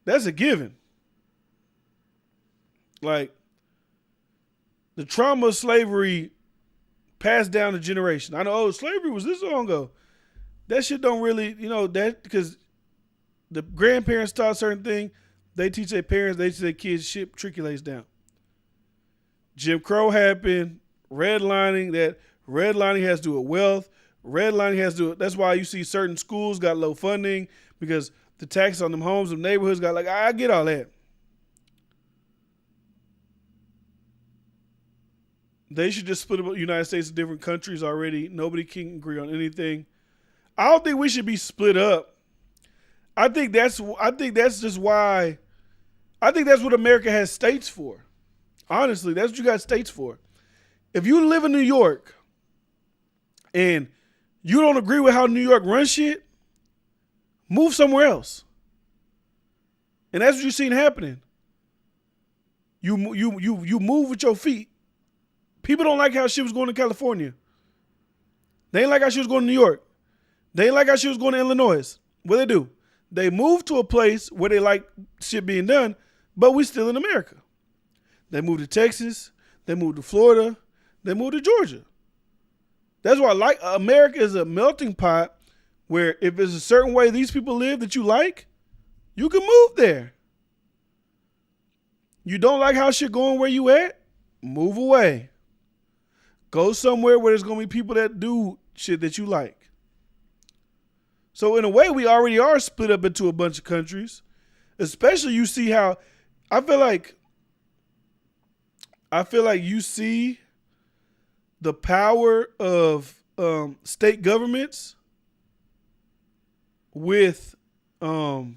That's a given. Like, the trauma of slavery passed down a generation. I know, oh, slavery was this long ago. That shit don't really, you know, that because the grandparents taught certain thing, they teach their parents, they teach their kids, shit trickulates down. Jim Crow happened, redlining has to do with wealth, redlining has to do with, that's why you see certain schools got low funding because the tax on them homes and neighborhoods got, like, I get all that. They should just split up the United States in different countries already. Nobody can agree on anything. I don't think we should be split up. I think that's just why. I think that's what America has states for. Honestly, that's what you got states for. If you live in New York and you don't agree with how New York runs shit, move somewhere else. And that's what you're seeing happening. You move with your feet. People don't like how shit was going to California. They ain't like how she was going to New York. They ain't like how she was going to Illinois. What they do? They moved to a place where they like shit being done, but we still in America. They moved to Texas. They moved to Florida. They moved to Georgia. That's why, like, America is a melting pot where if there's a certain way these people live that you like, you can move there. You don't like how shit going where you at? Move away. Go somewhere where there's going to be people that do shit that you like. So in a way, we already are split up into a bunch of countries. Especially you see how, I feel like you see the power of state governments with what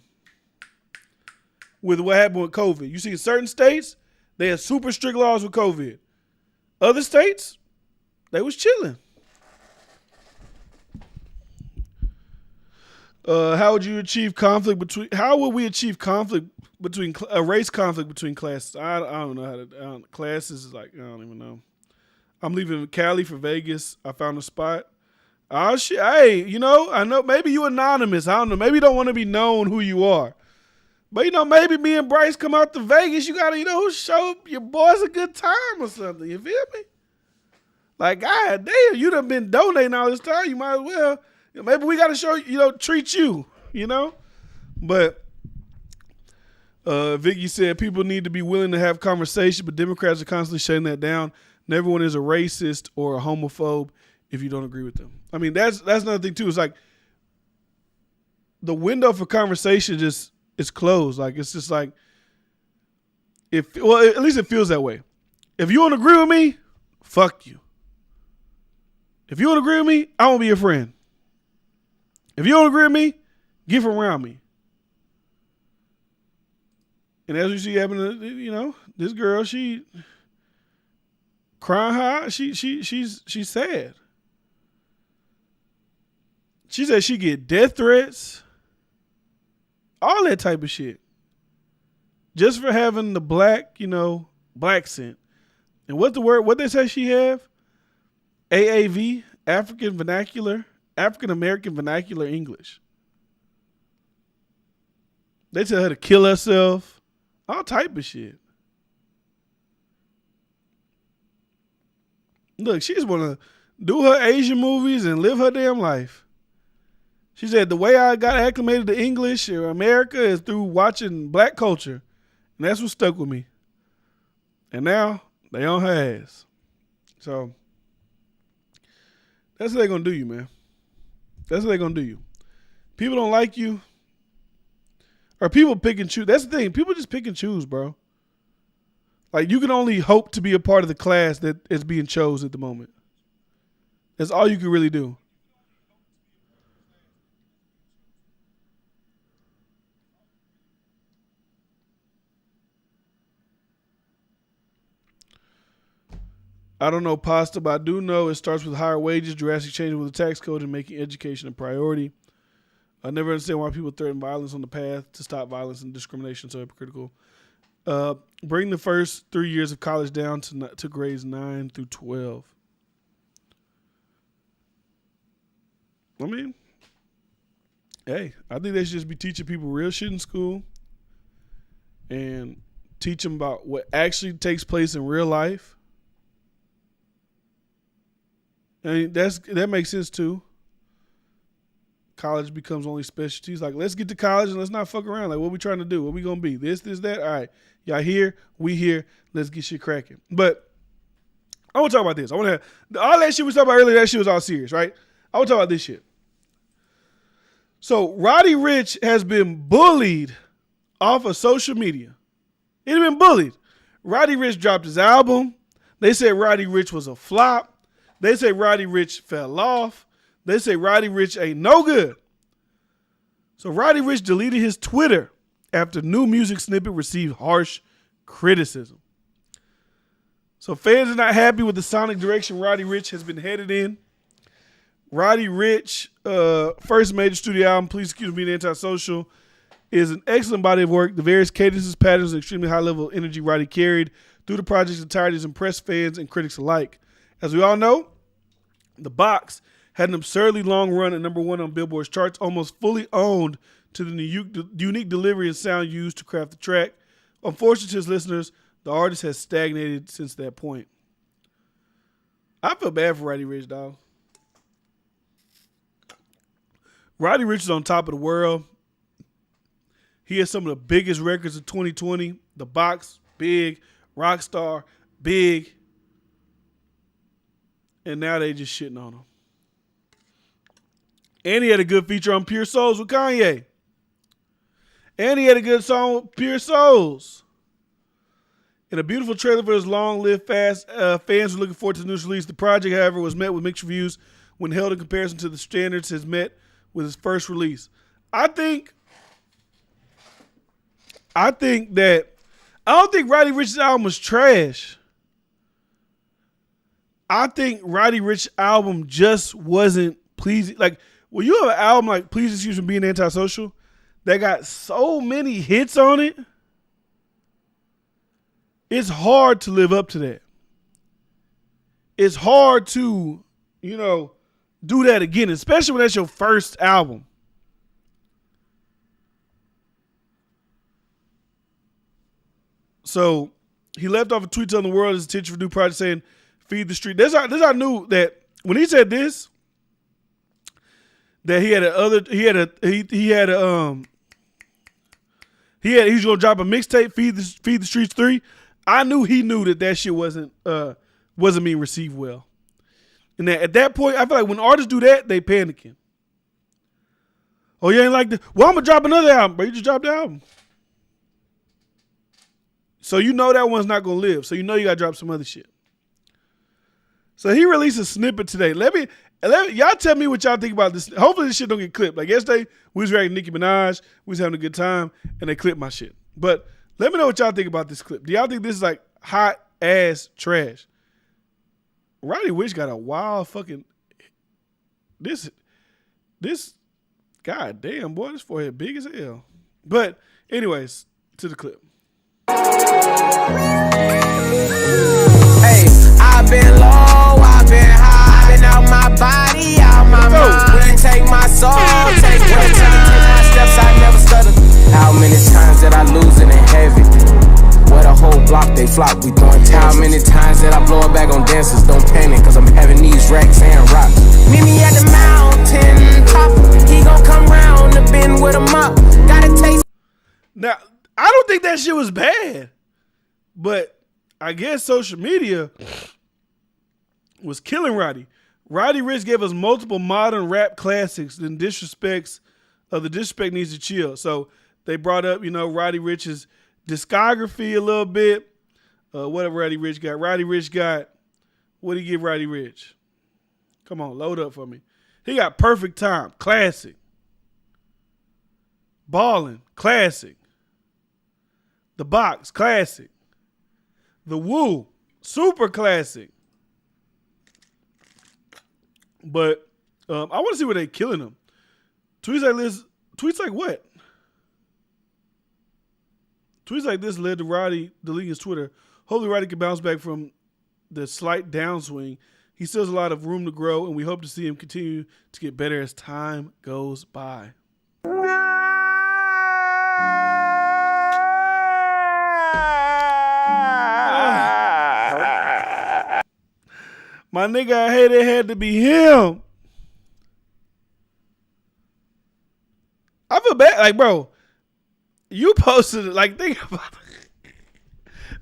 happened with COVID. You see in certain states, they had super strict laws with COVID. Other states, they was chilling. How would we achieve conflict between a race conflict between classes? I don't know how to. Classes is like, I don't even know. I'm leaving Cali for Vegas. I found a spot. Oh shit! Hey, you know, I know maybe you anonymous. I don't know. Maybe you don't want to be known who you are. But you know, maybe me and Bryce come out to Vegas. You gotta, you know, show your boys a good time or something. You feel me? Like, God damn, you done been donating all this time. You might as well. Maybe we got to show, you know, treat you, you know? But Vicky said people need to be willing to have conversation, but Democrats are constantly shutting that down. And everyone is a racist or a homophobe if you don't agree with them. I mean, that's another thing, too. It's like the window for conversation just is closed. Like, it's just like, at least it feels that way. If you don't agree with me, fuck you. If you don't agree with me, I won't be your friend. If you don't agree with me, get from around me. And as you see happening, you know, this girl, she crying high. She's sad. She said she get death threats, all that type of shit, just for having the black, you know, black scent. And what they say she have? AAV, African American Vernacular English. They tell her to kill herself. All type of shit. Look, she just want to do her Asian movies and live her damn life. She said, the way I got acclimated to English or America is through watching black culture. And that's what stuck with me. And now, they on her ass. So that's what they're gonna do you, man. That's what they're gonna do you. People don't like you, or people pick and choose. That's the thing. People just pick and choose, bro. Like, you can only hope to be a part of the class that is being chose at the moment. That's all you can really do. I don't know pasta, but I do know it starts with higher wages, drastic changes with the tax code, and making education a priority. I never understand why people threaten violence on the path to stop violence and discrimination. So hypocritical. Bring the first 3 years of college down to grades 9 through 12. I mean, hey, I think they should just be teaching people real shit in school and teach them about what actually takes place in real life. I mean, that makes sense too. College becomes only specialties. Like, let's get to college and let's not fuck around. Like, what we trying to do? What we gonna be? This, that? All right. Y'all here, we here. Let's get shit cracking. But I want to talk about this. I want to all that shit we talked about earlier. That shit was all serious, right? I want to talk about this shit. So Roddy Ricch has been bullied off of social media. He's been bullied. Roddy Ricch dropped his album. They said Roddy Ricch was a flop. They say Roddy Ricch fell off. They say Roddy Ricch ain't no good. So Roddy Ricch deleted his Twitter after new music snippet received harsh criticism. So fans are not happy with the sonic direction Roddy Ricch has been headed in. Roddy Ricch, first major studio album, Please Excuse Me, Antisocial, is an excellent body of work. The various cadences, patterns, and extremely high level of energy Roddy carried through the project's entirety has impressed fans and critics alike. As we all know, The Box had an absurdly long run at #1 on Billboard's charts, almost fully owned to the unique delivery and sound used to craft the track. Unfortunately to his listeners, the artist has stagnated since that point. I feel bad for Roddy Ricch, dog. Roddy Ricch is on top of the world. He has some of the biggest records of 2020. The Box, big. Rockstar, big. And now they just shitting on him. And he had a good feature on Pure Souls with Kanye. And he had a good song with Pure Souls. In a beautiful trailer for his long-lived fast, fans were looking forward to the news release. The project, however, was met with mixed reviews when held in comparison to the standards has met with his first release. I don't think Roddy Ricch's album was trash. I think Roddy Ricch's album just wasn't pleasing. Like, when you have an album like Please Excuse Me Being Antisocial that got so many hits on it, it's hard to live up to that. It's hard to, do that again, especially when that's your first album. So he left off a tweet telling the world his attention for new project saying, "Feed the street." This I knew that when he said this, that he was gonna drop a mixtape, Feed the Streets 3. I knew he knew that shit wasn't being received well. And that at that point, I feel like when artists do that, they panicking. Oh, you ain't like that? Well, I'm gonna drop another album, but you just dropped the album. So you know that one's not gonna live. So you know you gotta drop some other shit. So he released a snippet today. Let me y'all tell me what y'all think about this. Hopefully this shit don't get clipped. Like yesterday, we was reacting to Nicki Minaj. We was having a good time, and they clipped my shit. But let me know what y'all think about this clip. Do y'all think this is like hot ass trash? Roddy Ricch got a wild fucking this god damn boy, this forehead big as hell. But anyways, to the clip. Hey, I've been low, I've been high, been out my body, out my mind. Take my soul, take my steps, I never stutter. How many times did I lose it in heavy? What a whole block they flop, we throwing tances. How many times did I blow it back on dancers? Don't panic, cause I'm having these racks and rocks. Meet me at the mountain top, he gon' come round the bend with a mop. Gotta taste. Now, I don't think that shit was bad, but I guess social media was killing Roddy. Roddy Ricch gave us multiple modern rap classics. And the disrespect needs to chill. So they brought up, Roddy Ricch's discography a little bit. Whatever Roddy Ricch got. Roddy Ricch got, what did he give Roddy Ricch? Come on, load up for me. He got Perfect Time, classic. Ballin', classic. The Box, classic. The Woo, super classic. But I want to see where they killing him. Tweets like what? Tweets like this led to Roddy deleting his Twitter. Hopefully Roddy can bounce back from the slight downswing. He still has a lot of room to grow, and we hope to see him continue to get better as time goes by. My nigga, I hate it had to be him. I feel bad. Like, bro, you posted it. Like, think about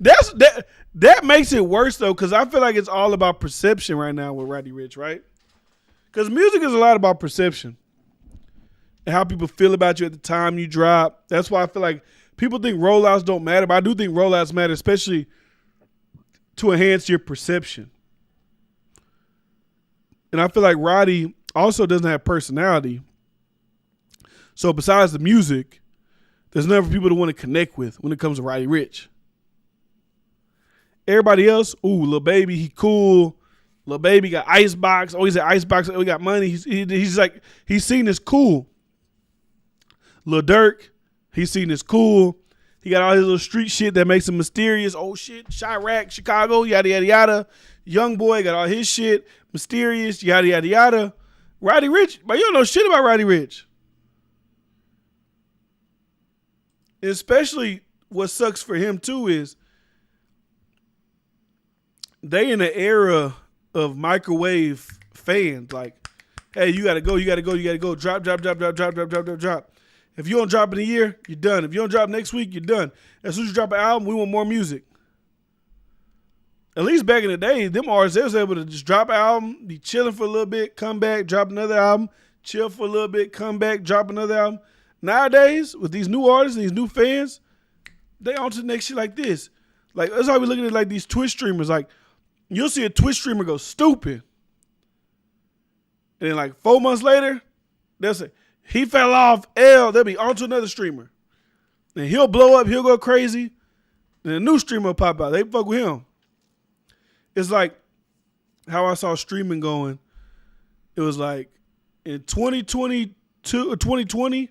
it. That makes it worse, though, because I feel like it's all about perception right now with Roddy Ricch, right? Because music is a lot about perception and how people feel about you at the time you drop. That's why I feel like people think rollouts don't matter, but I do think rollouts matter, especially to enhance your perception. And I feel like Roddy also doesn't have personality. So besides the music, there's never people to want to connect with when it comes to Roddy Ricch. Everybody else, Lil Baby, he cool. Lil Baby got Icebox. Oh, he's at Icebox. Oh, he got money. He's like, he's seen as cool. Lil Durk, he's seen as cool. He got all his little street shit that makes him mysterious. Oh, shit, Chirac, Chicago, yada, yada, yada. Young Boy got all his shit, mysterious, yada, yada, yada. Roddy Ricch, but you don't know shit about Roddy Ricch. Especially what sucks for him, too, is they in an era of microwave fans. Like, hey, you got to go. Drop. If you don't drop in a year, you're done. If you don't drop next week, you're done. As soon as you drop an album, we want more music. At least back in the day, them artists, they was able to just drop an album, be chilling for a little bit, come back, drop another album, chill for a little bit, come back, drop another album. Nowadays, with these new artists and these new fans, they on to the next shit like this. Like, that's why we looking at like these Twitch streamers. Like, you'll see a Twitch streamer go stupid. And then like 4 months later, they'll say, he fell off, they'll be on to another streamer. And he'll blow up, he'll go crazy. And a new streamer will pop out. They fuck with him. It's like how I saw streaming going. It was like in 2022 or 2020, it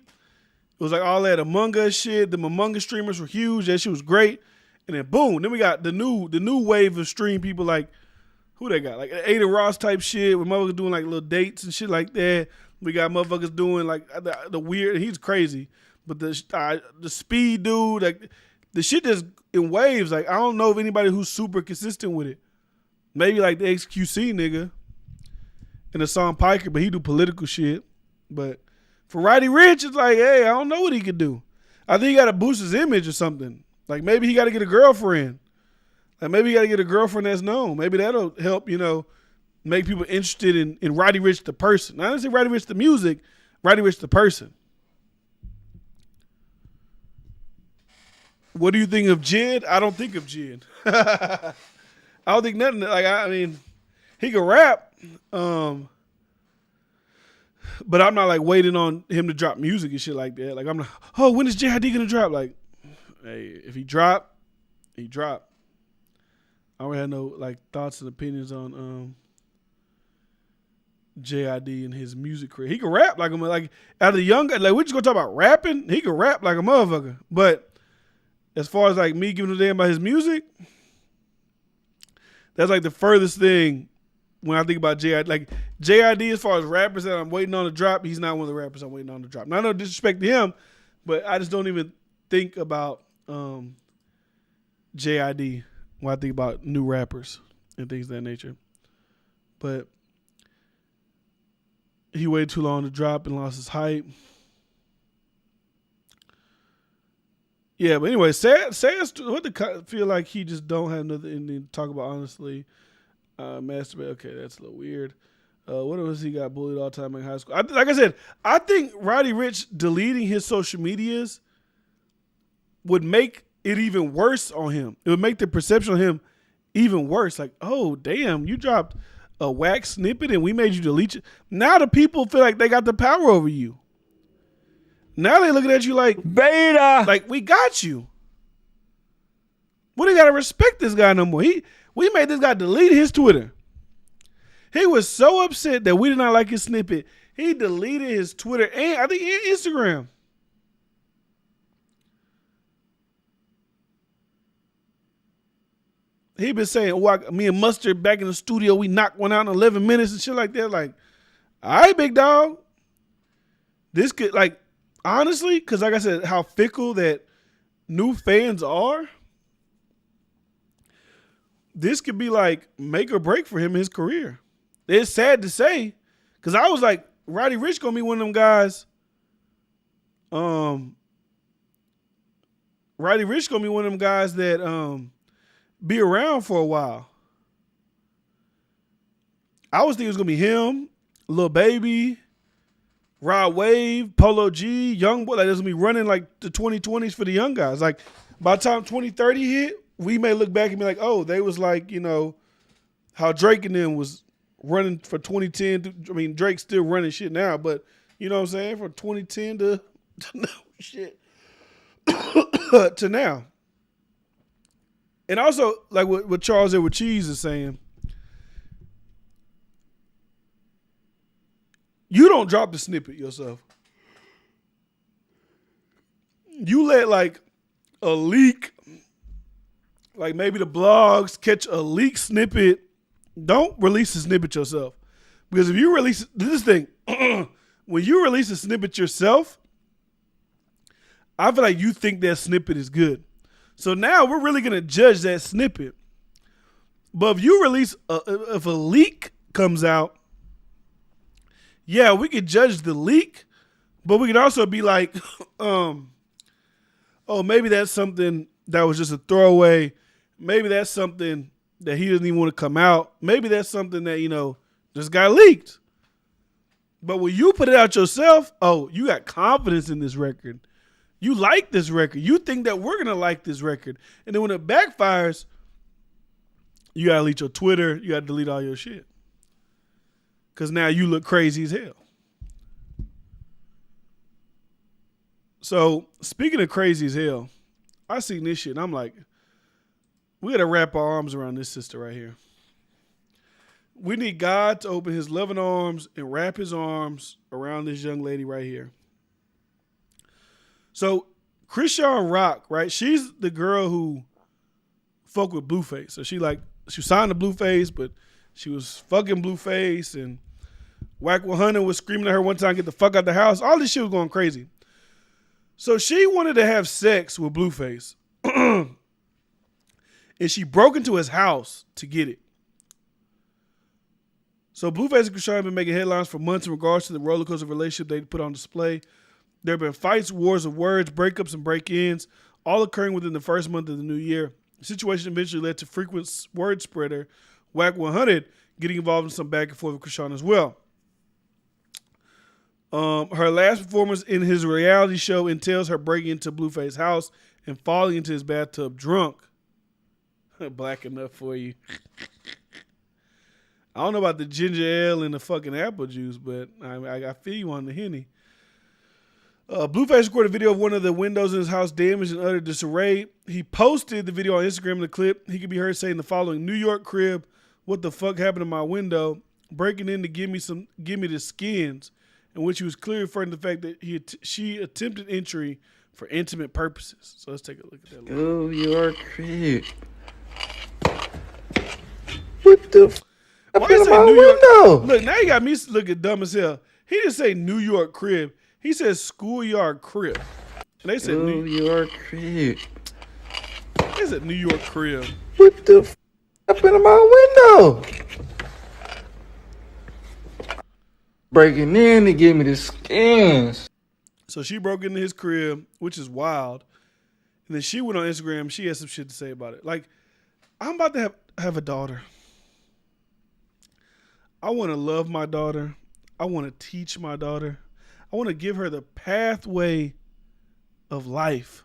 was like all that Among Us shit. The Among Us streamers were huge. That shit was great. And then boom, then we got the new wave of stream people like, who they got? Like Ada Ross type shit with motherfuckers doing like little dates and shit like that. We got motherfuckers doing like the weird, he's crazy. But the speed dude, like the shit that's in waves. Like I don't know of anybody who's super consistent with it. Maybe like the XQC nigga and the Song Piker, but he do political shit. But for Roddy Ricch, it's like, hey, I don't know what he could do. I think he got to boost his image or something. Like maybe he got to get a girlfriend. Like maybe he got to get a girlfriend that's known. Maybe that'll help, make people interested in Roddy Ricch the person. I didn't say Roddy Ricch the music, Roddy Ricch the person. What do you think of Jid? I don't think of Jid. I don't think nothing. Like I mean, he can rap, but I'm not like waiting on him to drop music and shit like that. Like I'm like, oh, when is JID gonna drop? Like, hey, if he drop, he drop. I don't have no like thoughts and opinions on JID and his music career. He can rap like him. Like out of the young guy, like we're just gonna talk about rapping. He can rap like a motherfucker. But as far as like me giving a damn about his music. That's like the furthest thing when I think about JID. Like JID, as far as rappers that I'm waiting on to drop, he's not one of the rappers I'm waiting on to drop. Not no disrespect to him, but I just don't even think about JID when I think about new rappers and things of that nature. But he waited too long to drop and lost his hype. Yeah, but anyway, sad what the feel like he just don't have nothing to talk about, honestly. Masturbate. Okay, that's a little weird. What else he got bullied all the time in high school? Like I said, I think Roddy Ricch deleting his social medias would make it even worse on him. It would make the perception of him even worse. Like, oh, damn, you dropped a whack snippet and we made you delete it. Now the people feel like they got the power over you. Now they looking at you like, beta. Like, we got you. We don't got to respect this guy no more. We made this guy delete his Twitter. He was so upset that we did not like his snippet. He deleted his Twitter and I think Instagram. He been saying, me and Mustard back in the studio, we knocked one out in 11 minutes and shit like that. Like, all right, big dog. This could, like, honestly, because like I said, how fickle that new fans are, this could be like make or break for him in his career. It's sad to say, because I was like, Roddy Ricch gonna be one of them guys. Roddy Ricch gonna be one of them guys that be around for a while. I was thinking it was gonna be him, Lil Baby, Rod Wave, Polo G, Young Boy. Like there's gonna be running like the 2020s for the young guys. Like by the time 2030 hit, we may look back and be like, oh, they was like, you know, how Drake and them was running for 2010. I mean, Drake's still running shit now, but you know what I'm saying? From 2010 to no shit to now. And also, like what Charles Edward Cheese is saying, you don't drop the snippet yourself. You let like a leak, like maybe the blogs catch a leak snippet. Don't release a snippet yourself. Because if you release this thing, when you release a snippet yourself, I feel like you think that snippet is good. So now we're really going to judge that snippet. But if you release, if a leak comes out, yeah, we could judge the leak, but we could also be like, oh, maybe that's something that was just a throwaway. Maybe that's something that he doesn't even want to come out. Maybe that's something that, you know, just got leaked. But when you put it out yourself, oh, you got confidence in this record. You like this record. You think that we're going to like this record. And then when it backfires, you got to delete your Twitter. You got to delete all your shit. Because now you look crazy as hell. So, speaking of crazy as hell, I seen this shit and I'm like, we got to wrap our arms around this sister right here. We need God to open his loving arms and wrap his arms around this young lady right here. So, Chrisean Rock, right? She's the girl who fucked with Blueface. So she signed to Blueface, but she was fucking Blueface, and Whack 100 was screaming at her one time, get the fuck out the house. All this shit was going crazy. So she wanted to have sex with Blueface. And she broke into his house to get it. So Blueface and Chrisean have been making headlines for months in regards to the roller coaster relationship they put on display. There have been fights, wars of words, breakups, and break-ins, all occurring within the first month of the new year. The situation eventually led to frequent word spreader, Whack 100, getting involved in some back and forth with Chrisean as well. Her last performance in his reality show entails her breaking into Blueface's house and falling into his bathtub drunk. Black enough for you. I don't know about the ginger ale and the fucking apple juice, but I feel you on the Henny. Blueface recorded a video of one of the windows in his house damaged and utter disarray. He posted the video on Instagram in the clip. He could be heard saying the following: New York crib, what the fuck happened to my window? Breaking in to give me the skins, in which he was clearly referring to the fact that she attempted entry for intimate purposes. So let's take a look at that. New York crib. What the fuck? Up in my window. Look, now you got me looking dumb as hell. He didn't say New York crib. He says schoolyard crib. And they said New York crib. They said New York crib. What the f*** up in my window? Breaking in to give me the skins. So she broke into his crib, which is wild. And then she went on Instagram. She had some shit to say about it. Like, I'm about to have a daughter. I want to love my daughter. I want to teach my daughter. I want to give her the pathway of life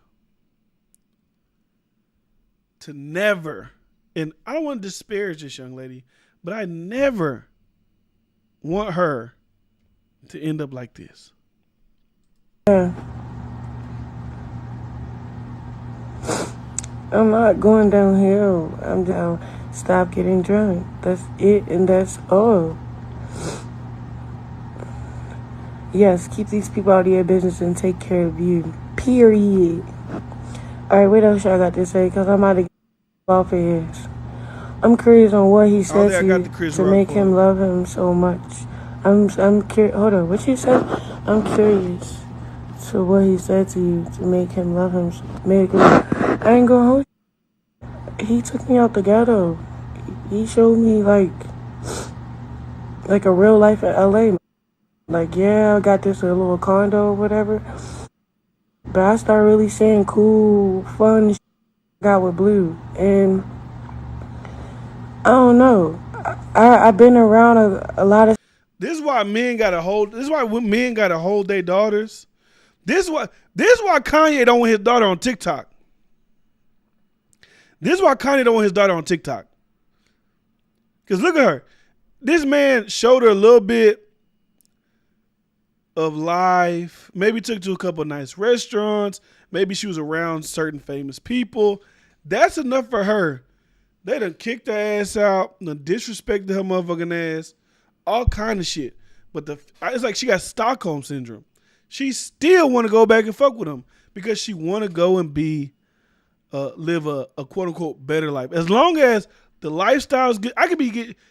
to never, and I don't want to disparage this young lady, but I never want her to end up like this. Yeah. I'm not going downhill. I'm down. Stop getting drunk. That's it, and that's all. Yes, keep these people out of your business and take care of you. Period. All right, what else I got to say? Because I'm out to get off of here. I'm curious on what he said to you to make him love him so much. I'm curious. Hold on, what you said? I'm curious to what he said to you to make him love him. I ain't gonna hold you. He took me out the ghetto. He showed me like a real life in LA. Like, yeah, I got this a little condo or whatever. But I started really saying cool, fun shit I got with Blue. And I don't know. I've been around a lot of. This is why men gotta hold. This is why men gotta hold their daughters. This is why Kanye don't want his daughter on TikTok. This is why Kanye don't want his daughter on TikTok. Because look at her. This man showed her a little bit of life. Maybe took her to a couple of nice restaurants. Maybe she was around certain famous people. That's enough for her. They done kicked her ass out, done disrespected her motherfucking ass, all kind of shit. But it's like she got Stockholm syndrome. She still want to go back and fuck with him because she want to go and live a quote unquote better life. As long as the lifestyle's good,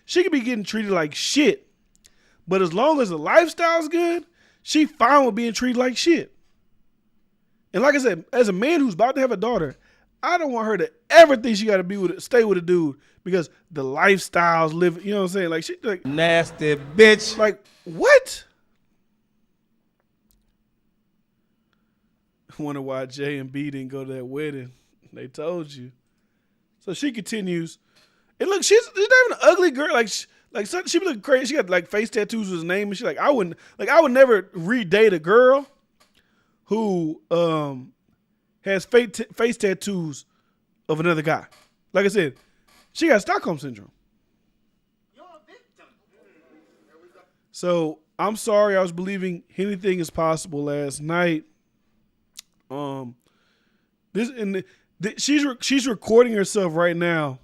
she could be getting treated like shit. But as long as the lifestyle's good, she fine with being treated like shit. And like I said, as a man who's about to have a daughter, I don't want her to ever think she got to stay with a dude because the lifestyle's living. You know what I'm saying? Like she like nasty bitch. Like what? I wonder why J and B didn't go to that wedding. They told you. So she continues. And look, she's not even an ugly girl. Like she look crazy. She got like face tattoos with his name, and she like I would never re-date a girl who has face tattoos of another guy. Like I said, she got Stockholm syndrome. You're a victim. So I'm sorry. I was believing anything is possible last night. She's recording herself right now.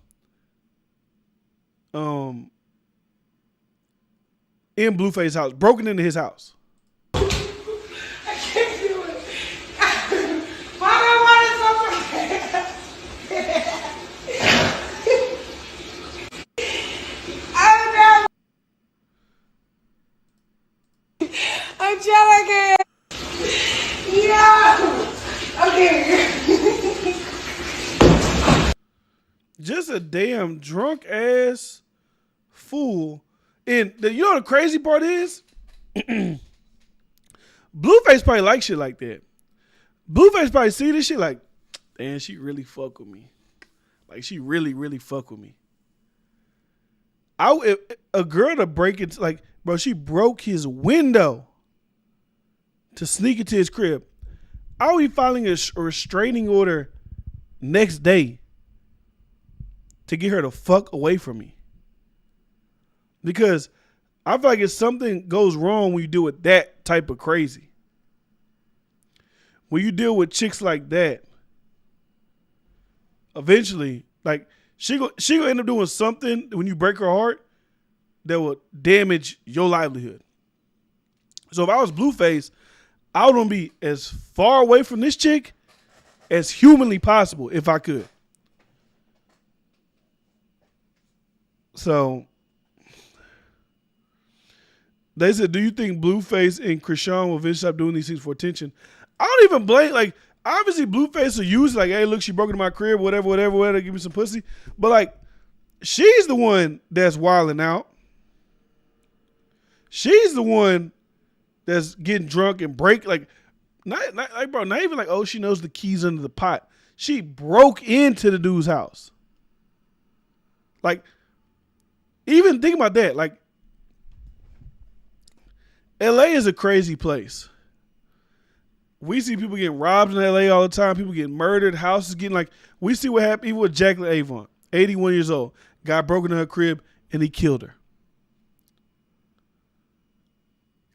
In Blueface's house, broken into his house. I can't do it. Why do I want it so bad? I'm jealous. Yeah. Okay. Just a damn drunk ass fool. And you know the crazy part is, Blueface probably like shit like that. Blueface probably see this shit like, damn, she really fuck with me. Like she really, really fuck with me. A girl to break it, like, bro, she broke his window to sneak into his crib. I would be filing a restraining order next day to get her to fuck away from me. Because I feel like if something goes wrong when you deal with that type of crazy, when you deal with chicks like that, eventually, like she gonna end up doing something when you break her heart that will damage your livelihood. So if I was Blueface, I would want to be as far away from this chick as humanly possible if I could. So they said, do you think Blueface and Krishan will eventually stop doing these things for attention? I don't even blame, like, obviously Blueface will use like, hey, look, she broke into my crib, whatever, give me some pussy. But like, she's the one that's wilding out. She's the one that's getting drunk and break, like, not even like, oh, she knows the keys under the pot. She broke into the dude's house. Like, even think about that. Like, LA is a crazy place. We see people getting robbed in LA all the time. People getting murdered. Houses getting like. We see what happened even with Jacqueline Avon, 81 years old. Guy broke into her crib and he killed her.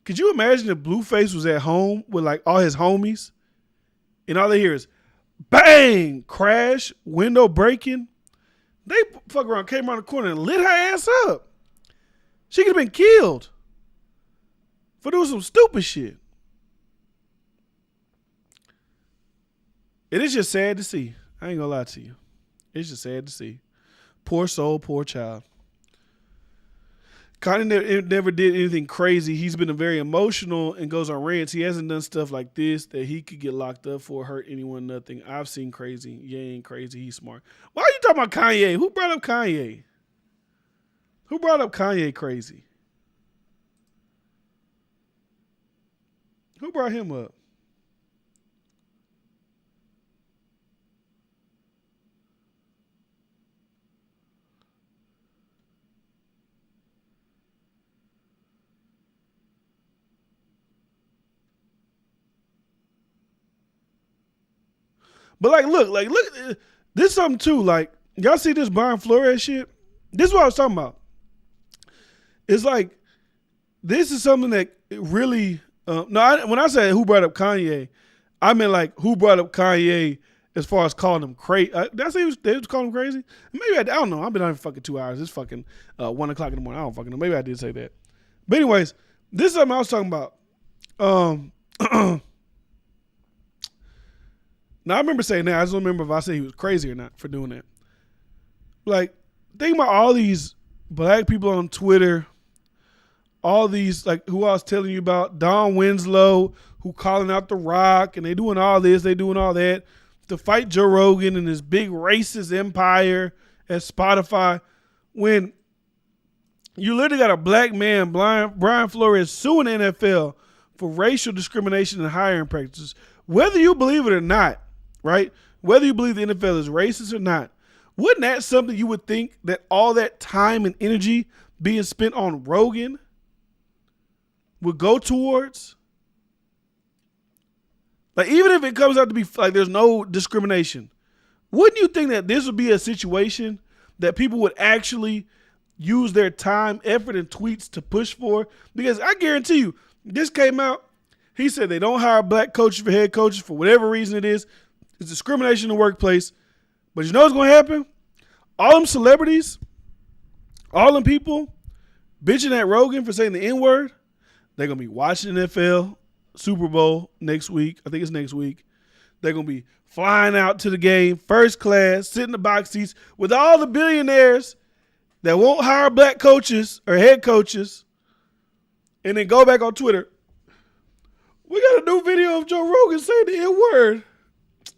Could you imagine if Blueface was at home with like all his homies and all they hear is bang, crash, window breaking? They fuck around, came around the corner and lit her ass up. She could have been killed for doing some stupid shit. It is just sad to see. I ain't gonna lie to you. It's just sad to see. Poor soul, poor child. Kanye never did anything crazy. He's been very emotional and goes on rants. He hasn't done stuff like this that he could get locked up for, hurt anyone, nothing. I've seen crazy. Yeah, he ain't crazy. He's smart. Why are you talking about Kanye? Who brought up Kanye? Who brought up Kanye crazy? Who brought him up? But look, this is something too. Like, y'all see this Brian Flores shit? This is what I was talking about. It's like, this is something that really, when I say who brought up Kanye, I meant like who brought up Kanye as far as calling him crazy. Did I say they was calling him crazy? Maybe I don't know. I've been on for fucking 2 hours. It's fucking 1 o'clock in the morning. I don't fucking know. Maybe I did say that. But anyways, this is something I was talking about. Now, I remember saying that. I just don't remember if I said he was crazy or not for doing that. Like, think about all these black people on Twitter, all these, like, who I was telling you about, Don Winslow, who calling out The Rock, and they doing all this, they doing all that, to fight Joe Rogan and his big racist empire at Spotify, when you literally got a black man, Brian Flores, suing the NFL for racial discrimination and hiring practices. Whether you believe it or not, right? Whether you believe the NFL is racist or not, wouldn't that something you would think that all that time and energy being spent on Rogan would go towards? Like, even if it comes out to be like there's no discrimination, wouldn't you think that this would be a situation that people would actually use their time, effort, and tweets to push for? Because I guarantee you, this came out, he said they don't hire black coaches for head coaches for whatever reason it is. It's discrimination in the workplace. But you know what's going to happen? All them celebrities, all them people bitching at Rogan for saying the N-word, they're going to be watching the NFL Super Bowl next week. I think it's next week. They're going to be flying out to the game, first class, sitting in the box seats with all the billionaires that won't hire black coaches or head coaches, and then go back on Twitter. We got a new video of Joe Rogan saying the N-word.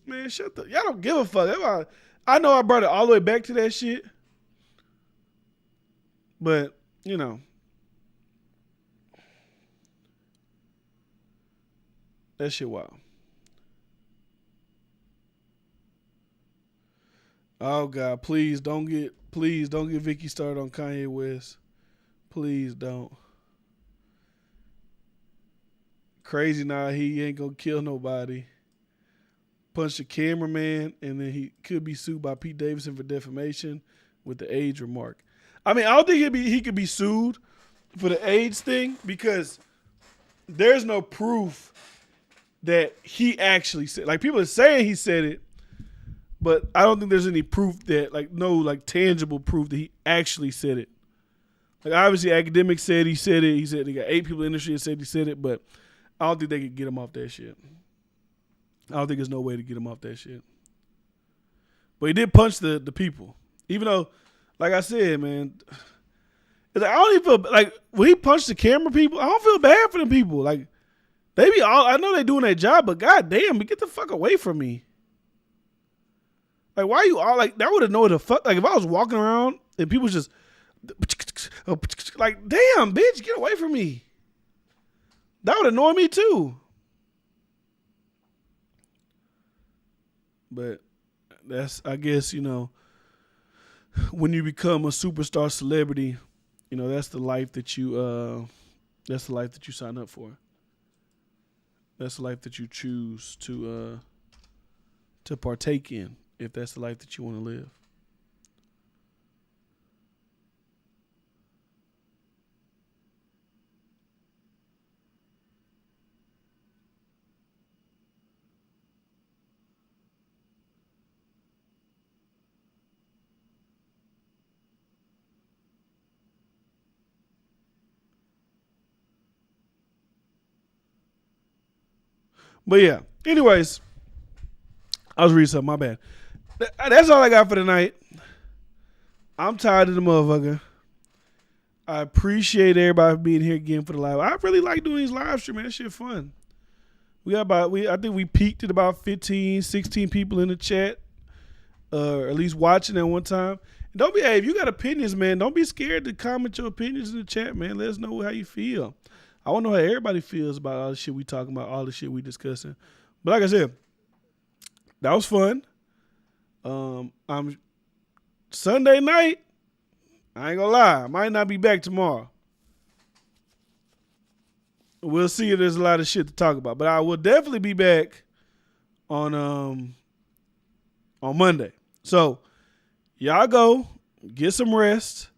Man, shut the... Y'all don't give a fuck. I know I brought it all the way back to that shit. But, you know. That shit wild. Oh, God. Please don't get Vicky started on Kanye West. Please don't. Crazy now, he ain't gonna kill nobody. Punched a cameraman, and then he could be sued by Pete Davidson for defamation with the age remark. I mean, I don't think he could be sued for the age thing because there's no proof that he actually said. Like, people are saying he said it, but I don't think there's any proof that, like, no, like, tangible proof that he actually said it. Like, obviously, academics said he said it. He said they got 8 people in the industry that said he said it, but I don't think they could get him off that shit. I don't think there's no way to get him off that shit. But he did punch the people. Even though, like I said, man, it's like, I don't even feel, like, when he punched the camera people, I don't feel bad for them people. Like, they be all, I know they doing their job, but goddamn, get the fuck away from me. Like, why are you all, like, that would have known the fuck, like, if I was walking around and people just, like, damn, bitch, get away from me. That would annoy me too. But that's, I guess, you know, when you become a superstar celebrity, you know, that's the life that you that's the life that you sign up for. That's the life that you choose to partake in, if that's the life that you want to live. But yeah, anyways, I was reading something, my bad. That's all I got for tonight. I'm tired of the motherfucker. I appreciate everybody being here again for the live. I really like doing these live streams, man. That shit fun. I think we peaked at about 15, 16 people in the chat, or at least watching at one time. And if you got opinions, man, don't be scared to comment your opinions in the chat, man. Let us know how you feel. I want to know how everybody feels about all the shit we talking about, all the shit we discussing. But like I said, that was fun. I'm Sunday night. I ain't gonna lie, I might not be back tomorrow. We'll see if there's a lot of shit to talk about. But I will definitely be back on Monday. So y'all go get some rest.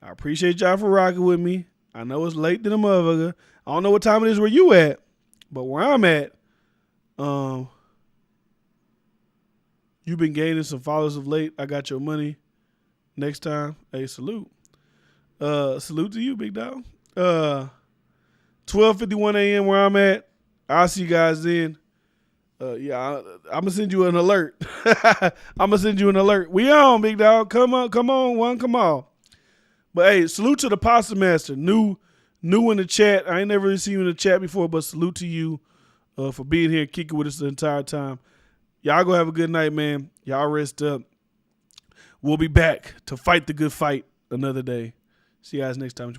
I appreciate y'all for rocking with me. I know it's late to the motherfucker. I don't know what time it is where you at, but where I'm at, you've been gaining some followers of late. I got your money. Next time, hey, salute. Salute to you, big dog. 12:51 a.m. where I'm at. I'll see you guys then. I'm gonna send you an alert. We on, big dog. Come on, come on. But hey, salute to the Pasta Master. New in the chat. I ain't never really seen you in the chat before, but salute to you for being here, kicking with us the entire time. Y'all go have a good night, man. Y'all rest up. We'll be back to fight the good fight another day. See you guys next time.